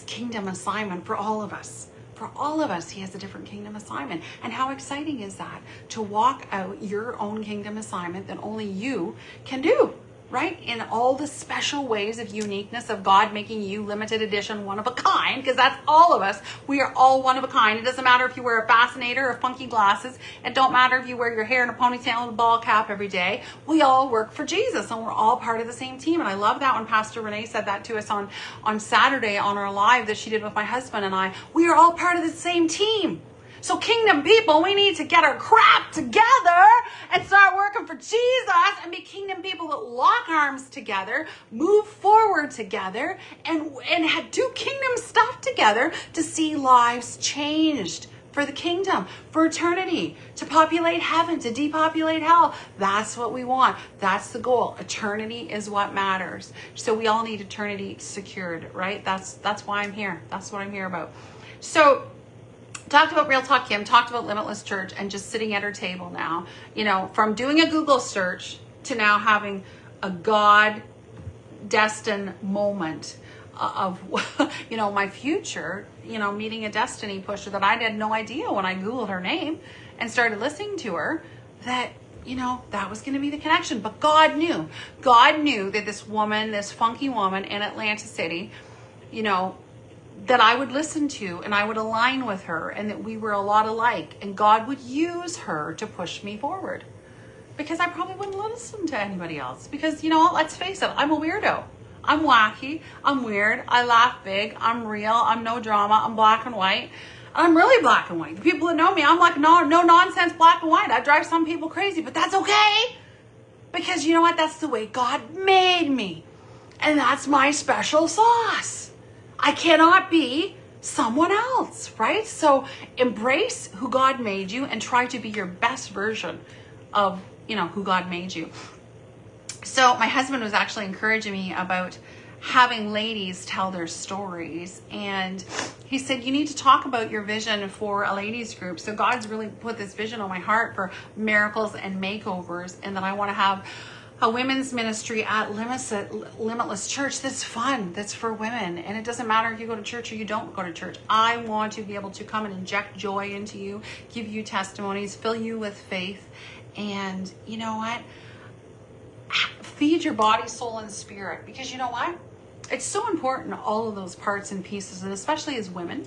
A: kingdom assignment for all of us. For all of us, he has a different kingdom assignment. And how exciting is that, to walk out your own kingdom assignment that only you can do, right? In all the special ways of uniqueness of God making you limited edition, one of a kind, because that's all of us. We are all one of a kind. It doesn't matter if you wear a fascinator or funky glasses. It don't matter if you wear your hair in a ponytail and a ball cap every day. We all work for Jesus, and we're all part of the same team. And I love that when Pastor Renee said that to us on Saturday on our live that she did with my husband and I. We are all part of the same team. So kingdom people, we need to get our crap together and start working for Jesus and be kingdom people that lock arms together, move forward together, and do kingdom stuff together to see lives changed for the kingdom, for eternity, to populate heaven, to depopulate hell. That's what we want. That's the goal. Eternity is what matters. So we all need eternity secured, right? That's why I'm here. That's what I'm here about. So talked about Real Talk Kim, talked about Limitless Church, and just sitting at her table now, you know, from doing a Google search to now having a God destined moment of, you know, my future, you know, meeting a destiny pusher that I had no idea when I Googled her name and started listening to her, that, you know, that was going to be the connection. But God knew that this woman, this funky woman in Atlanta City, you know, that I would listen to and I would align with her, and that we were a lot alike, and God would use her to push me forward, because I probably wouldn't listen to anybody else, because, you know what, let's face it, I'm a weirdo. I'm wacky, I'm weird, I laugh big, I'm real, I'm no drama, I'm black and white. I'm really black and white. The people that know me, I'm like no nonsense black and white. I drive some people crazy, but that's okay, because you know what, that's the way God made me, and that's my special sauce. I cannot be someone else, right? So embrace who God made you and try to be your best version of, you know, who God made you. So my husband was actually encouraging me about having ladies tell their stories, and he said, you need to talk about your vision for a ladies group. So God's really put this vision on my heart for miracles and makeovers, and that I want to have a women's ministry at Limitless Church that's fun, that's for women. And it doesn't matter if you go to church or you don't go to church. I want to be able to come and inject joy into you, give you testimonies, fill you with faith. And you know what? Feed your body, soul, and spirit. Because you know what? It's so important, all of those parts and pieces, and especially as women.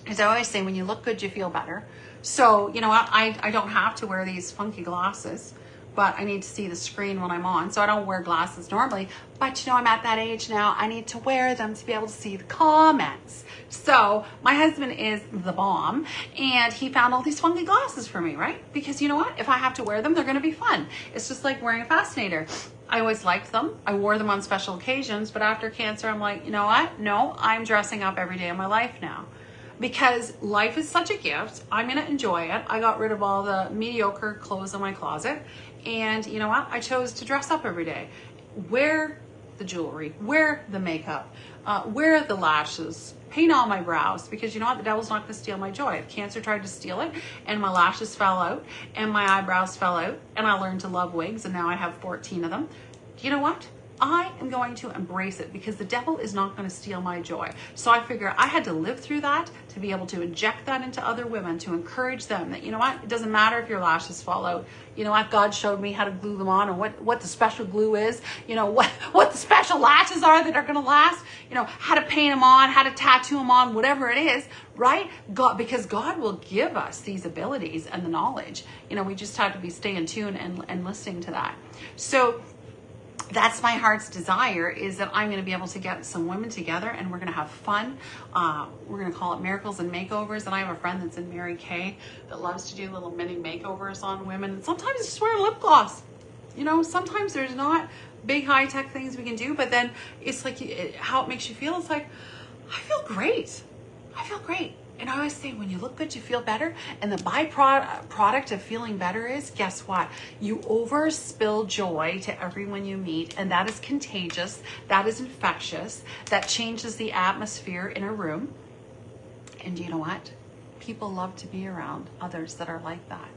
A: As I always say, when you look good, you feel better. So, you know what? I don't have to wear these funky glasses, but I need to see the screen when I'm on. So I don't wear glasses normally, but you know, I'm at that age now. I need to wear them to be able to see the comments. So my husband is the bomb, and he found all these funky glasses for me, right? Because you know what? If I have to wear them, they're going to be fun. It's just like wearing a fascinator. I always liked them. I wore them on special occasions, but after cancer, I'm like, you know what? No, I'm dressing up every day of my life now. Because life is such a gift. I'm going to enjoy it. I got rid of all the mediocre clothes in my closet. And you know what? I chose to dress up every day. Wear the jewelry, wear the makeup, wear the lashes, paint on my brows, because you know what? The devil's not going to steal my joy. If cancer tried to steal it, and my lashes fell out, and my eyebrows fell out, and I learned to love wigs, and now I have 14 of them. You know what? I am going to embrace it, because the devil is not going to steal my joy. So I figure I had to live through that to be able to inject that into other women, to encourage them that, you know what, it doesn't matter if your lashes fall out. You know what, God showed me how to glue them on, and what the special glue is, you know, what the special lashes are that are going to last, you know, how to paint them on, how to tattoo them on, whatever it is, right? God, because God will give us these abilities and the knowledge. You know, we just have to be staying tuned and listening to that. So that's my heart's desire, is that I'm going to be able to get some women together, and we're going to have fun. We're going to call it Miracles and Makeovers. And I have a friend that's in Mary Kay that loves to do little mini makeovers on women. And sometimes it's just wearing lip gloss. You know, sometimes there's not big high-tech things we can do, but then it's like how it makes you feel. It's like, I feel great. I feel great. And I always say, when you look good, you feel better. And the byproduct of feeling better is, guess what? You overspill joy to everyone you meet. And that is contagious. That is infectious. That changes the atmosphere in a room. And you know what? People love to be around others that are like that.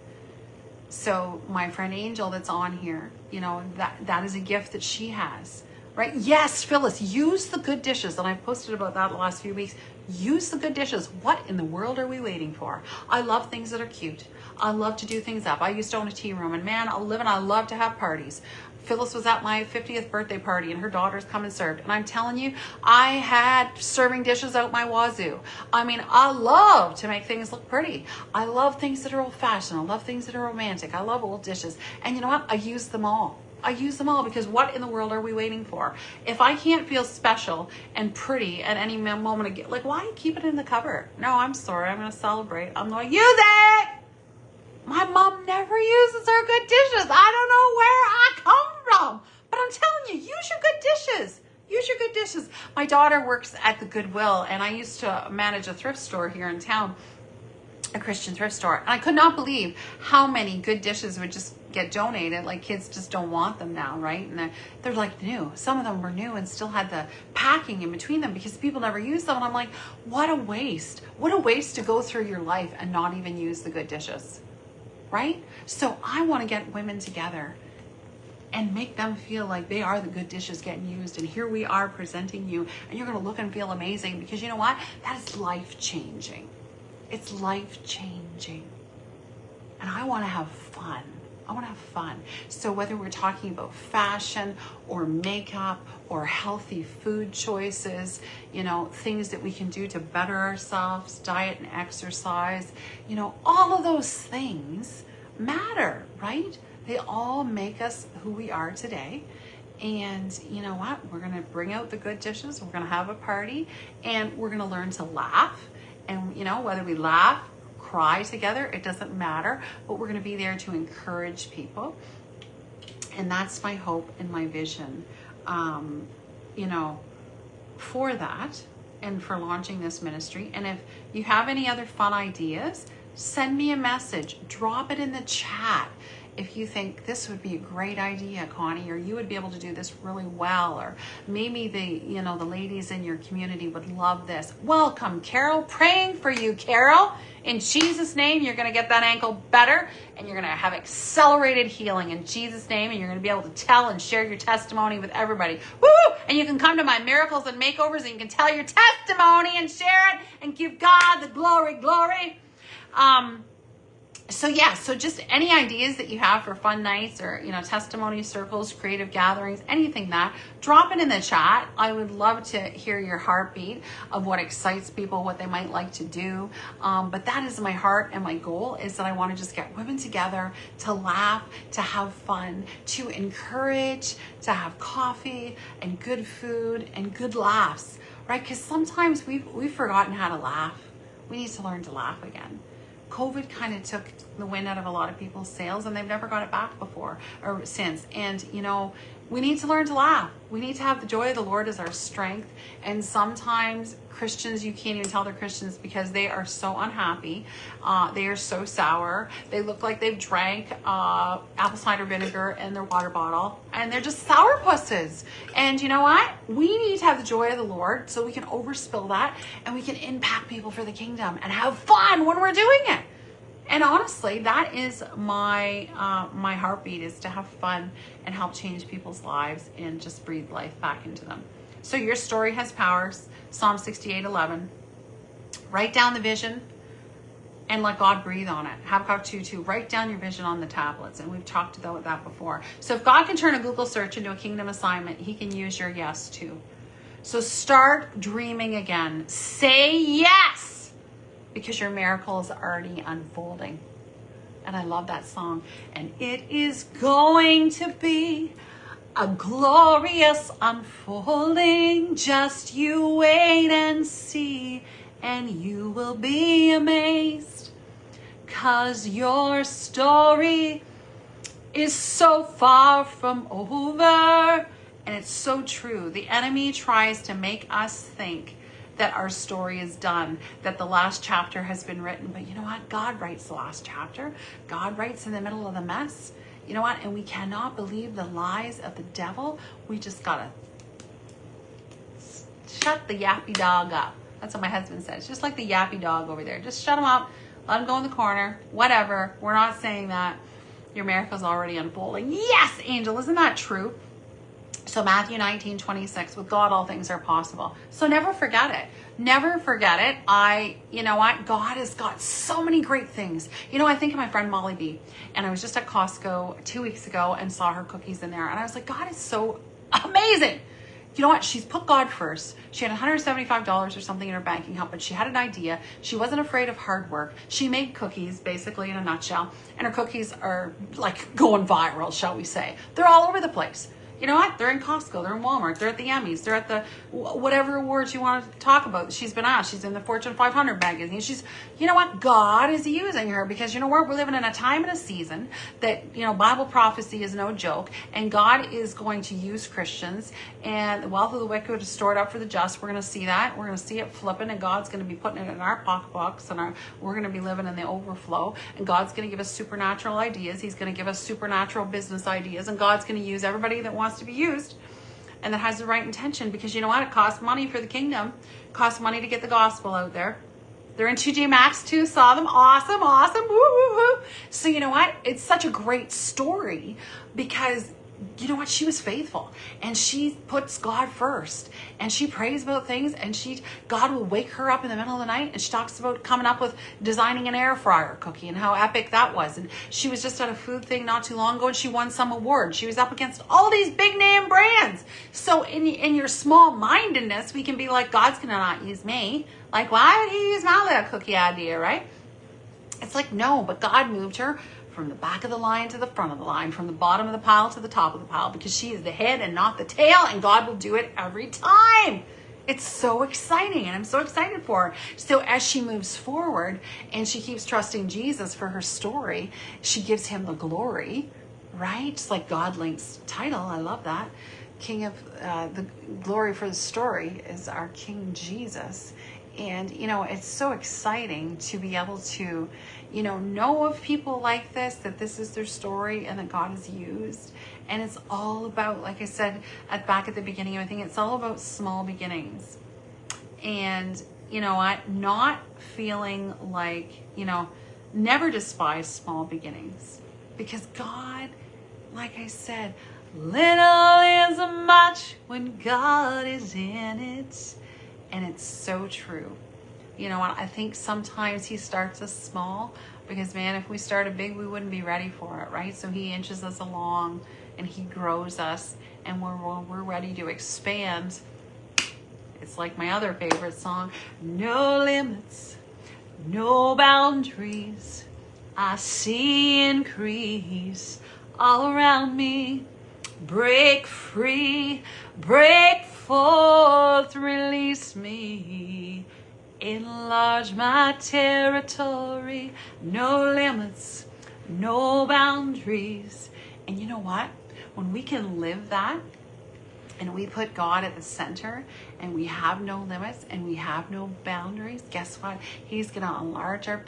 A: So my friend Angel that's on here, you know, that is a gift that she has. Right? Yes, Phyllis, use the good dishes. And I've posted about that the last few weeks. Use the good dishes. What in the world are we waiting for? I love things that are cute. I love to do things up. I used to own a tea room, and man, I love to have parties. Phyllis was at my 50th birthday party, and her daughters come and served. And I'm telling you, I had serving dishes out my wazoo. I mean, I love to make things look pretty. I love things that are old-fashioned. I love things that are romantic. I love old dishes. And you know what? I use them all. I use them all, because what in the world are we waiting for? If I can't feel special and pretty at any moment, like, why keep it in the cupboard? No, I'm sorry. I'm going to celebrate. I'm going to use it. My mom never uses her good dishes. I don't know where I come from, but I'm telling you, use your good dishes. Use your good dishes. My daughter works at the Goodwill, and I used to manage a thrift store here in town, a Christian thrift store. And I could not believe how many good dishes would just get donated. Like kids just don't want them now, right? And they're like new. Some of them were new and still had the packing in between them because people never use them. And I'm like, what a waste. What a waste to go through your life and not even use the good dishes, right? So I want to get women together and make them feel like they are the good dishes getting used. And here we are presenting you, and you're going to look and feel amazing, because you know what? That is life-changing. It's life-changing. And I want to have fun. I want to have fun. So whether we're talking about fashion or makeup or healthy food choices, you know, things that we can do to better ourselves, diet and exercise, you know, all of those things matter, right? They all make us who we are today. And you know what? We're going to bring out the good dishes. We're going to have a party, and we're going to learn to laugh. And you know, whether we laugh, cry together, it doesn't matter, but we're going to be there to encourage people. And that's my hope and my vision, you know, for that and for launching this ministry. And if you have any other fun ideas, send me a message, drop it in the chat. If you think this would be a great idea, Connie, or you would be able to do this really well, or maybe the ladies in your community would love this. Welcome, Carol. Praying for you, Carol. In Jesus' name, you're going to get that ankle better, and you're going to have accelerated healing in Jesus' name, and you're going to be able to tell and share your testimony with everybody. Woo! And you can come to my miracles and makeovers, and you can tell your testimony and share it and give God the glory. So just any ideas that you have for fun nights, or, you know, testimony circles, creative gatherings, anything that, drop it in the chat. I would love to hear your heartbeat of what excites people, what they might like to do. But that is my heart, and my goal is that I want to just get women together to laugh, to have fun, to encourage, to have coffee and good food and good laughs, right? Because sometimes we've forgotten how to laugh. We need to learn to laugh again. COVID kind of took the wind out of a lot of people's sails, and they've never got it back before or since. And, you know, we need to learn to laugh. We need to have the joy of the Lord as our strength. And sometimes Christians, you can't even tell they're Christians because they are so unhappy. They are so sour. They look like they've drank apple cider vinegar in their water bottle, and they're just sourpusses. And you know what? We need to have the joy of the Lord so we can overspill that, and we can impact people for the kingdom and have fun when we're doing it. And honestly, that is my heartbeat, is to have fun and help change people's lives and just breathe life back into them. So your story has power, Psalm 68:11. Write down the vision and let God breathe on it. Habakkuk 2:2. Write down your vision on the tablets. And we've talked about that before. So if God can turn a Google search into a kingdom assignment, he can use your yes too. So start dreaming again. Say yes, because your miracle is already unfolding. And I love that song. And it is going to be a glorious unfolding. Just you wait and see, and you will be amazed. 'Cause your story is so far from over. And it's so true. The enemy tries to make us think that our story is done, that the last chapter has been written. But you know what? God writes the last chapter. God writes in the middle of the mess. You know what? And we cannot believe the lies of the devil. We just gotta shut the yappy dog up. That's what my husband says. Just like the yappy dog over there. Just shut him up. Let him go in the corner. Whatever. We're not saying that. Your miracle's already unfolding. Yes, Angel. Isn't that true? So Matthew 19:26, with God, all things are possible. So never forget it. Never forget it. You know what? God has got so many great things. You know, I think of my friend Molly B, and I was just at Costco 2 weeks ago and saw her cookies in there. And I was like, God is so amazing. You know what? She's put God first. She had $175 or something in her banking account, but she had an idea. She wasn't afraid of hard work. She made cookies, basically, in a nutshell. And her cookies are like going viral, shall we say. They're all over the place. You know what? They're in Costco. They're in Walmart. They're at the Emmys. They're at the whatever awards you want to talk about. She's been asked. She's in the Fortune 500 magazine. She's, you know what? God is using her because you know what? We're living in a time and a season that, you know, Bible prophecy is no joke. And God is going to use Christians. And the wealth of the wicked is stored up for the just. We're going to see that. We're going to see it flipping. And God's going to be putting it in our pocketbooks. And we're going to be living in the overflow. And God's going to give us supernatural ideas. He's going to give us supernatural business ideas. And God's going to use everybody that wants to be used and that has the right intention, because you know what? It costs money for the kingdom. It costs money to get the gospel out there. They're in TJ Maxx too. Saw them. Awesome. Awesome. Woo, woo, woo. So you know what? It's such a great story because you know what? She was faithful and she puts God first and she prays about things, and God will wake her up in the middle of the night and she talks about coming up with designing an air fryer cookie and how epic that was. And she was just at a food thing not too long ago and she won some award. She was up against all these big name brands. So in your small mindedness, we can be like, God's going to not use me. Like, why would he use my little cookie idea, right? It's like, no, but God moved her from the back of the line to the front of the line, from the bottom of the pile to the top of the pile, because she is the head and not the tail, and God will do it every time. It's so exciting, and I'm so excited for her. So as she moves forward and she keeps trusting Jesus for her story, she gives him the glory, right? It's like God links title. I love that. King of the glory for the story is our King Jesus. And, you know, it's so exciting to be able to, you know of people like this, that this is their story and that God has used. And it's all about, like I said, back at the beginning, I think it's all about small beginnings. And, you know what, not feeling like, you know, never despise small beginnings. Because God, like I said, little is much when God is in it. And it's so true. You know what? I think sometimes he starts us small because, man, if we started big, we wouldn't be ready for it, right? So he inches us along and he grows us. And when we're ready to expand, it's like my other favorite song, no limits, no boundaries. I see increase all around me. Break free, break forth, release me, enlarge my territory, no limits, no boundaries. And you know what? When we can live that and we put God at the center and we have no limits and we have no boundaries, guess what? He's going to enlarge our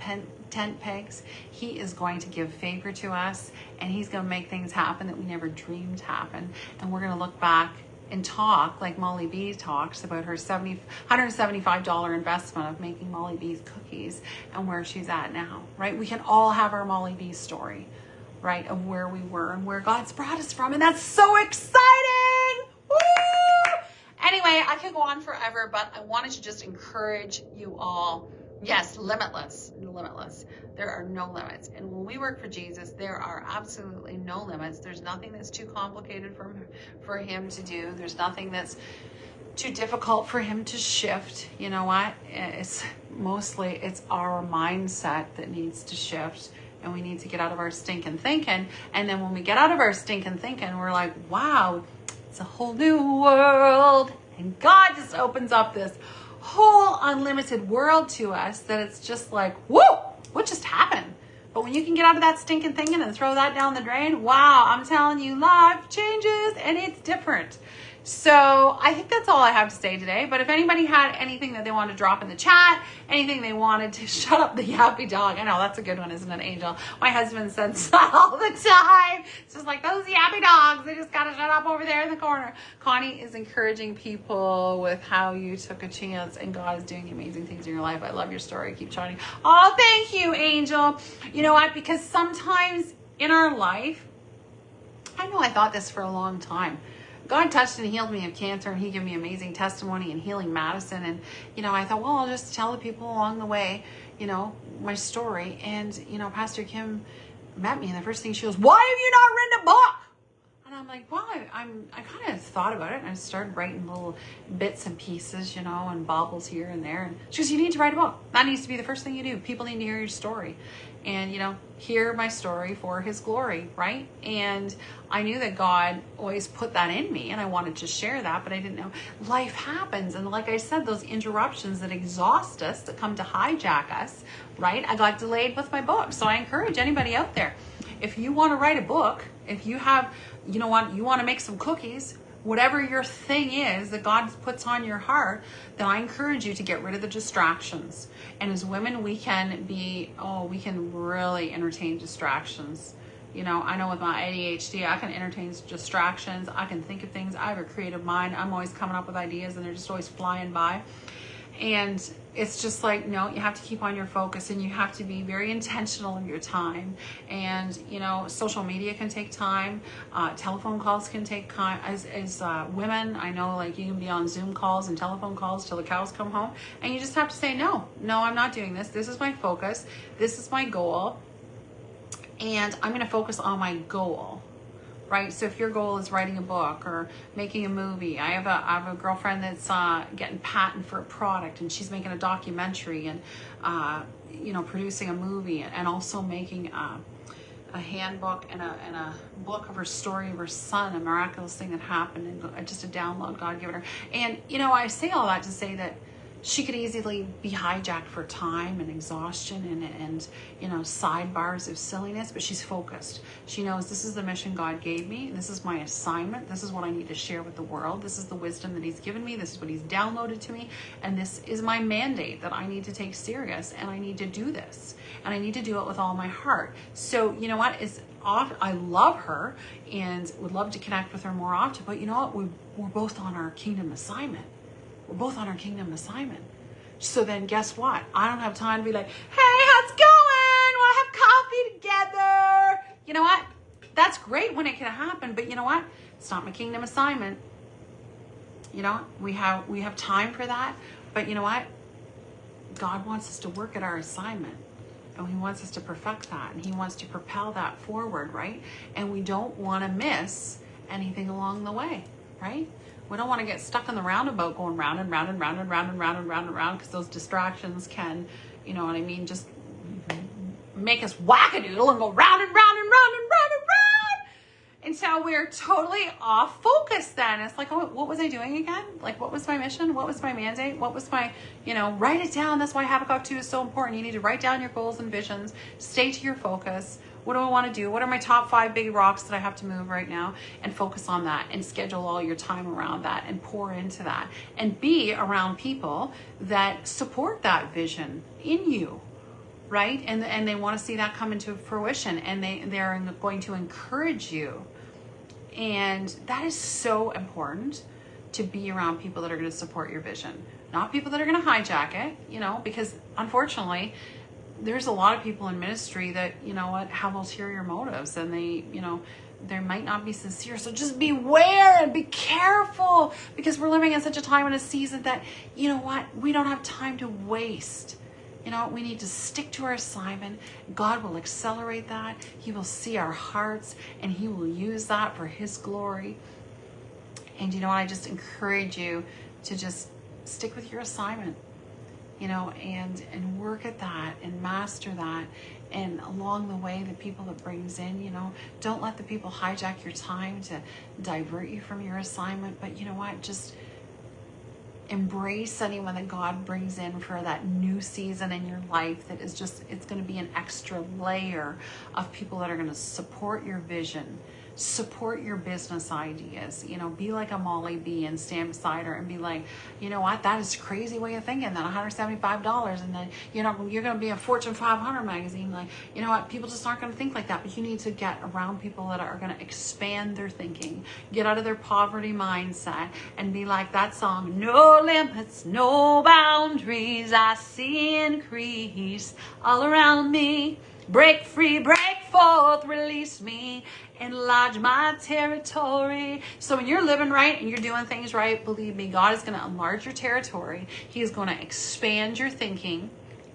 A: tent pegs. He is going to give favor to us, and he's going to make things happen that we never dreamed happen. And we're going to look back and talk like Molly B talks about her $175 investment of making Molly B's cookies and where she's at now, right? We can all have our Molly B story, right, of where we were and where God's brought us from. And that's so exciting. Woo! Anyway, I could go on forever, but I wanted to just encourage you all. Yes, limitless. There are no limits. And when we work for Jesus, there are absolutely no limits. There's nothing that's too complicated for him to do. There's nothing that's too difficult for him to shift. You know what? It's our mindset that needs to shift. And we need to get out of our stinking thinking. And then when we get out of our stinking thinking, we're like, wow, it's a whole new world. And God just opens up this whole unlimited world to us that it's just like, whoa, what just happened? But when you can get out of that stinking thinking and throw that down the drain, wow, I'm telling you, life changes and it's different. So I think that's all I have to say today. But if anybody had anything that they wanted to drop in the chat, anything they wanted to shut up the yappy dog. I know that's a good one, isn't it, Angel? My husband says that all the time. It's just like those yappy dogs. They just got to shut up over there in the corner. Connie is encouraging people with how you took a chance and God is doing amazing things in your life. I love your story. Keep shining. Oh, thank you, Angel. You know what? Because sometimes in our life, I know I thought this for a long time. God touched and healed me of cancer, and he gave me amazing testimony in healing Madison. And, you know, I thought, well, I'll just tell the people along the way, you know, my story. And, you know, Pastor Kim met me, and the first thing she goes, why have you not written a book? And I'm like, wow, I kind of thought about it, and I started writing little bits and pieces, you know, and bobbles here and there. And she goes, you need to write a book. That needs to be the first thing you do. People need to hear your story. And, you know, hear my story for his glory, right? And I knew that God always put that in me, and I wanted to share that, but I didn't know. Life happens. And like I said, those interruptions that exhaust us, that come to hijack us, right? I got delayed with my book. So I encourage anybody out there, if you want to write a book, if you have, you know what, you want to make some cookies, whatever your thing is that God puts on your heart, then I encourage you to get rid of the distractions. And as women, we can really entertain distractions. You know, I know with my ADHD, I can entertain distractions. I can think of things. I have a creative mind. I'm always coming up with ideas, and they're just always flying by. And it's just like, no, you have to keep on your focus, and you have to be very intentional in your time. And, you know, social media can take time. Telephone calls can take time. As women, I know, like, you can be on Zoom calls and telephone calls till the cows come home. And you just have to say, no, I'm not doing this. This is my focus. This is my goal. And I'm going to focus on my goal. Right? So if your goal is writing a book or making a movie, I have a girlfriend that's getting patent for a product, and she's making a documentary and you know, producing a movie, and also making a handbook and a book of her story of her son, a miraculous thing that happened, and just a download God given her. And you know, I say all that to say that she could easily be hijacked for time and exhaustion and you know, sidebars of silliness, but she's focused. She knows, this is the mission God gave me. This is my assignment. This is what I need to share with the world. This is the wisdom that he's given me. This is what he's downloaded to me. And this is my mandate that I need to take serious, and I need to do this. And I need to do it with all my heart. So, you know what? I love her and would love to connect with her more often, but you know what? We're both on our kingdom assignment. We're both on our kingdom assignment. So then guess what? I don't have time to be like, hey, how's it going? Want to have coffee together? You know what? That's great when it can happen, but you know what? It's not my kingdom assignment. You know, we have time for that, but you know what? God wants us to work at our assignment, and he wants us to perfect that, and he wants to propel that forward, right? And we don't want to miss anything along the way, right? We don't want to get stuck in the roundabout going round and round and round and round and round and round and round, because those distractions can, you know what I mean, just make us whack-a-doodle and go round and round and round and round and round until we're totally off focus then. It's like, oh, what was I doing again? Like, what was my mission? What was my mandate? What was my, you know, write it down. That's why Habakkuk 2 is so important. You need to write down your goals and visions. Stay to your focus. What do I want to do? What are my top 5 big rocks that I have to move right now? And focus on that, and schedule all your time around that, and pour into that, and be around people that support that vision in you, right? And they want to see that come into fruition, and they're going to encourage you. And that is so important, to be around people that are going to support your vision, not people that are going to hijack it, you know, because unfortunately, there's a lot of people in ministry that, you know what, have ulterior motives, and they, you know, they might not be sincere. So just beware and be careful, because we're living in such a time and a season that, you know what, we don't have time to waste. You know, we need to stick to our assignment. God will accelerate that. He will see our hearts, and he will use that for his glory. And you know what, I just encourage you to just stick with your assignment. You know, and work at that and master that. And along the way, the people that brings in, you know, don't let the people hijack your time to divert you from your assignment. But you know what, just embrace anyone that God brings in for that new season in your life, that is just, it's going to be an extra layer of people that are going to support your vision, support your business ideas. You know, be like a Molly B and stand beside her and be like, you know what, that is a crazy way of thinking, that $175, and then, you know, you're going to be a Fortune 500 magazine. Like, you know what, people just aren't going to think like that. But you need to get around people that are going to expand their thinking, get out of their poverty mindset, and be like that song, no limits, no boundaries, I see increase all around me. Break free, break forth, release me, enlarge my territory. So when you're living right and you're doing things right, believe me, God is going to enlarge your territory. He is going to expand your thinking,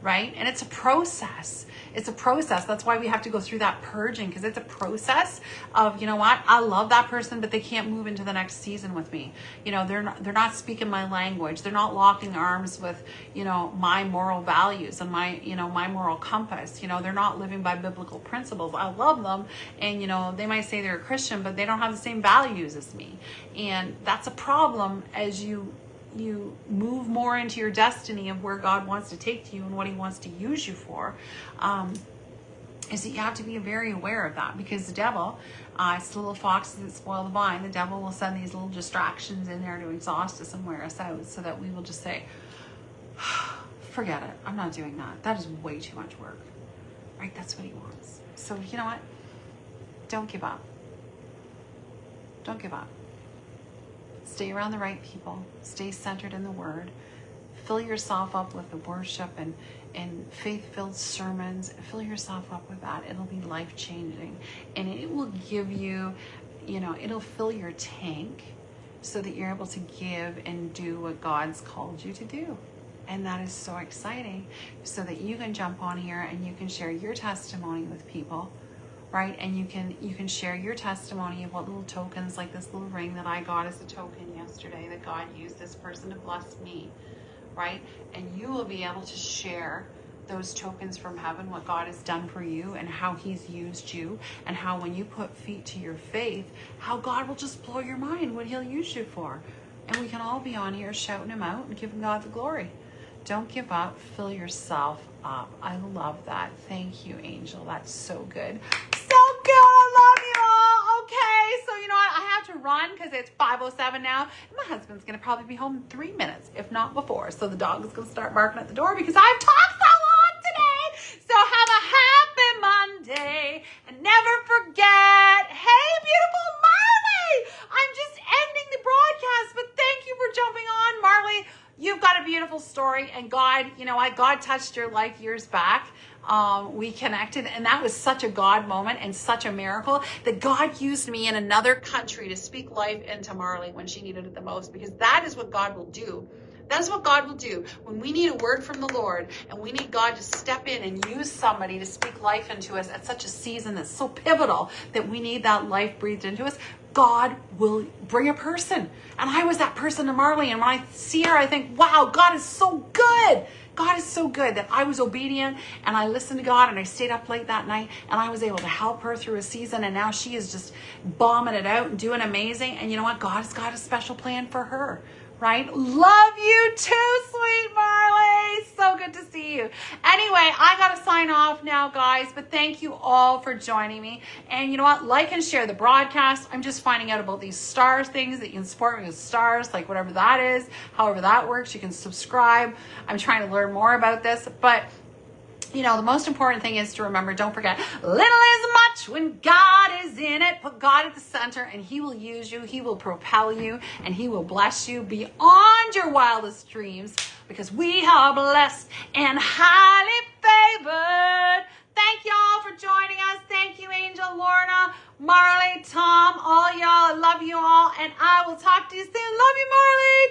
A: right? And it's a process. It's a process. That's why we have to go through that purging, because it's a process of, you know what, I love that person, but they can't move into the next season with me. You know, they're not speaking my language. They're not locking arms with, you know, my moral values and my, you know, my moral compass. You know, they're not living by biblical principles. I love them, and, you know, they might say they're a Christian, but they don't have the same values as me. And that's a problem as you move more into your destiny of where God wants to take you and what he wants to use you for, is that you have to be very aware of that, because the devil, it's the little foxes that spoil the vine. The devil will send these little distractions in there to exhaust us and wear us out, so that we will just say, forget it, I'm not doing that. That is way too much work, right? That's what he wants. So you know what? Don't give up. Don't give up. Stay around the right people. Stay centered in the word. Fill yourself up with the worship and faith-filled sermons. Fill yourself up with that. It'll be life-changing. And it will give you, you know, it'll fill your tank so that you're able to give and do what God's called you to do. And that is so exciting, so that you can jump on here and you can share your testimony with people, right? And you can share your testimony of what little tokens, like this little ring that I got as a token yesterday, that God used this person to bless me, right? And you will be able to share those tokens from heaven, what God has done for you and how he's used you, and how when you put feet to your faith, how God will just blow your mind what he'll use you for. And we can all be on here shouting him out and giving God the glory. Don't give up. Fill yourself up. I love that. Thank you, Angel. That's so good. So good. I love you all. Okay. So you know what? I have to run because it's 5:07 now. And my husband's going to probably be home in 3 minutes, if not before. So the dog is going to start barking at the door because I've talked so long today. So have a happy Monday. And never forget, hey, beautiful Marley. I'm just ending the broadcast, but thank you for jumping on, Marley. You've got a beautiful story, and God, you know what? God touched your life years back. We connected, and that was such a God moment and such a miracle that God used me in another country to speak life into Marley when she needed it the most, because that is what God will do. That is what God will do. When we need a word from the Lord and we need God to step in and use somebody to speak life into us at such a season that's so pivotal that we need that life breathed into us, God will bring a person. And I was that person to Marley. And when I see her, I think, wow, God is so good. God is so good that I was obedient and I listened to God and I stayed up late that night and I was able to help her through a season. And now she is just bombing it out and doing amazing. And you know what? God has got a special plan for her. Right? Love you too, sweet Marley. So good to see you. Anyway, I got to sign off now, guys, but thank you all for joining me. And you know what? Like and share the broadcast. I'm just finding out about these stars things that you can support me with stars, like whatever that is, however that works. You can subscribe. I'm trying to learn more about this, but you know, the most important thing is to remember, don't forget, little is much when God is in it. Put God at the center and he will use you. He will propel you and he will bless you beyond your wildest dreams, because we are blessed and highly favored. Thank y'all for joining us. Thank you, Angel, Lorna, Marley, Tom, all y'all. I love you all, and I will talk to you soon. Love you, Marley.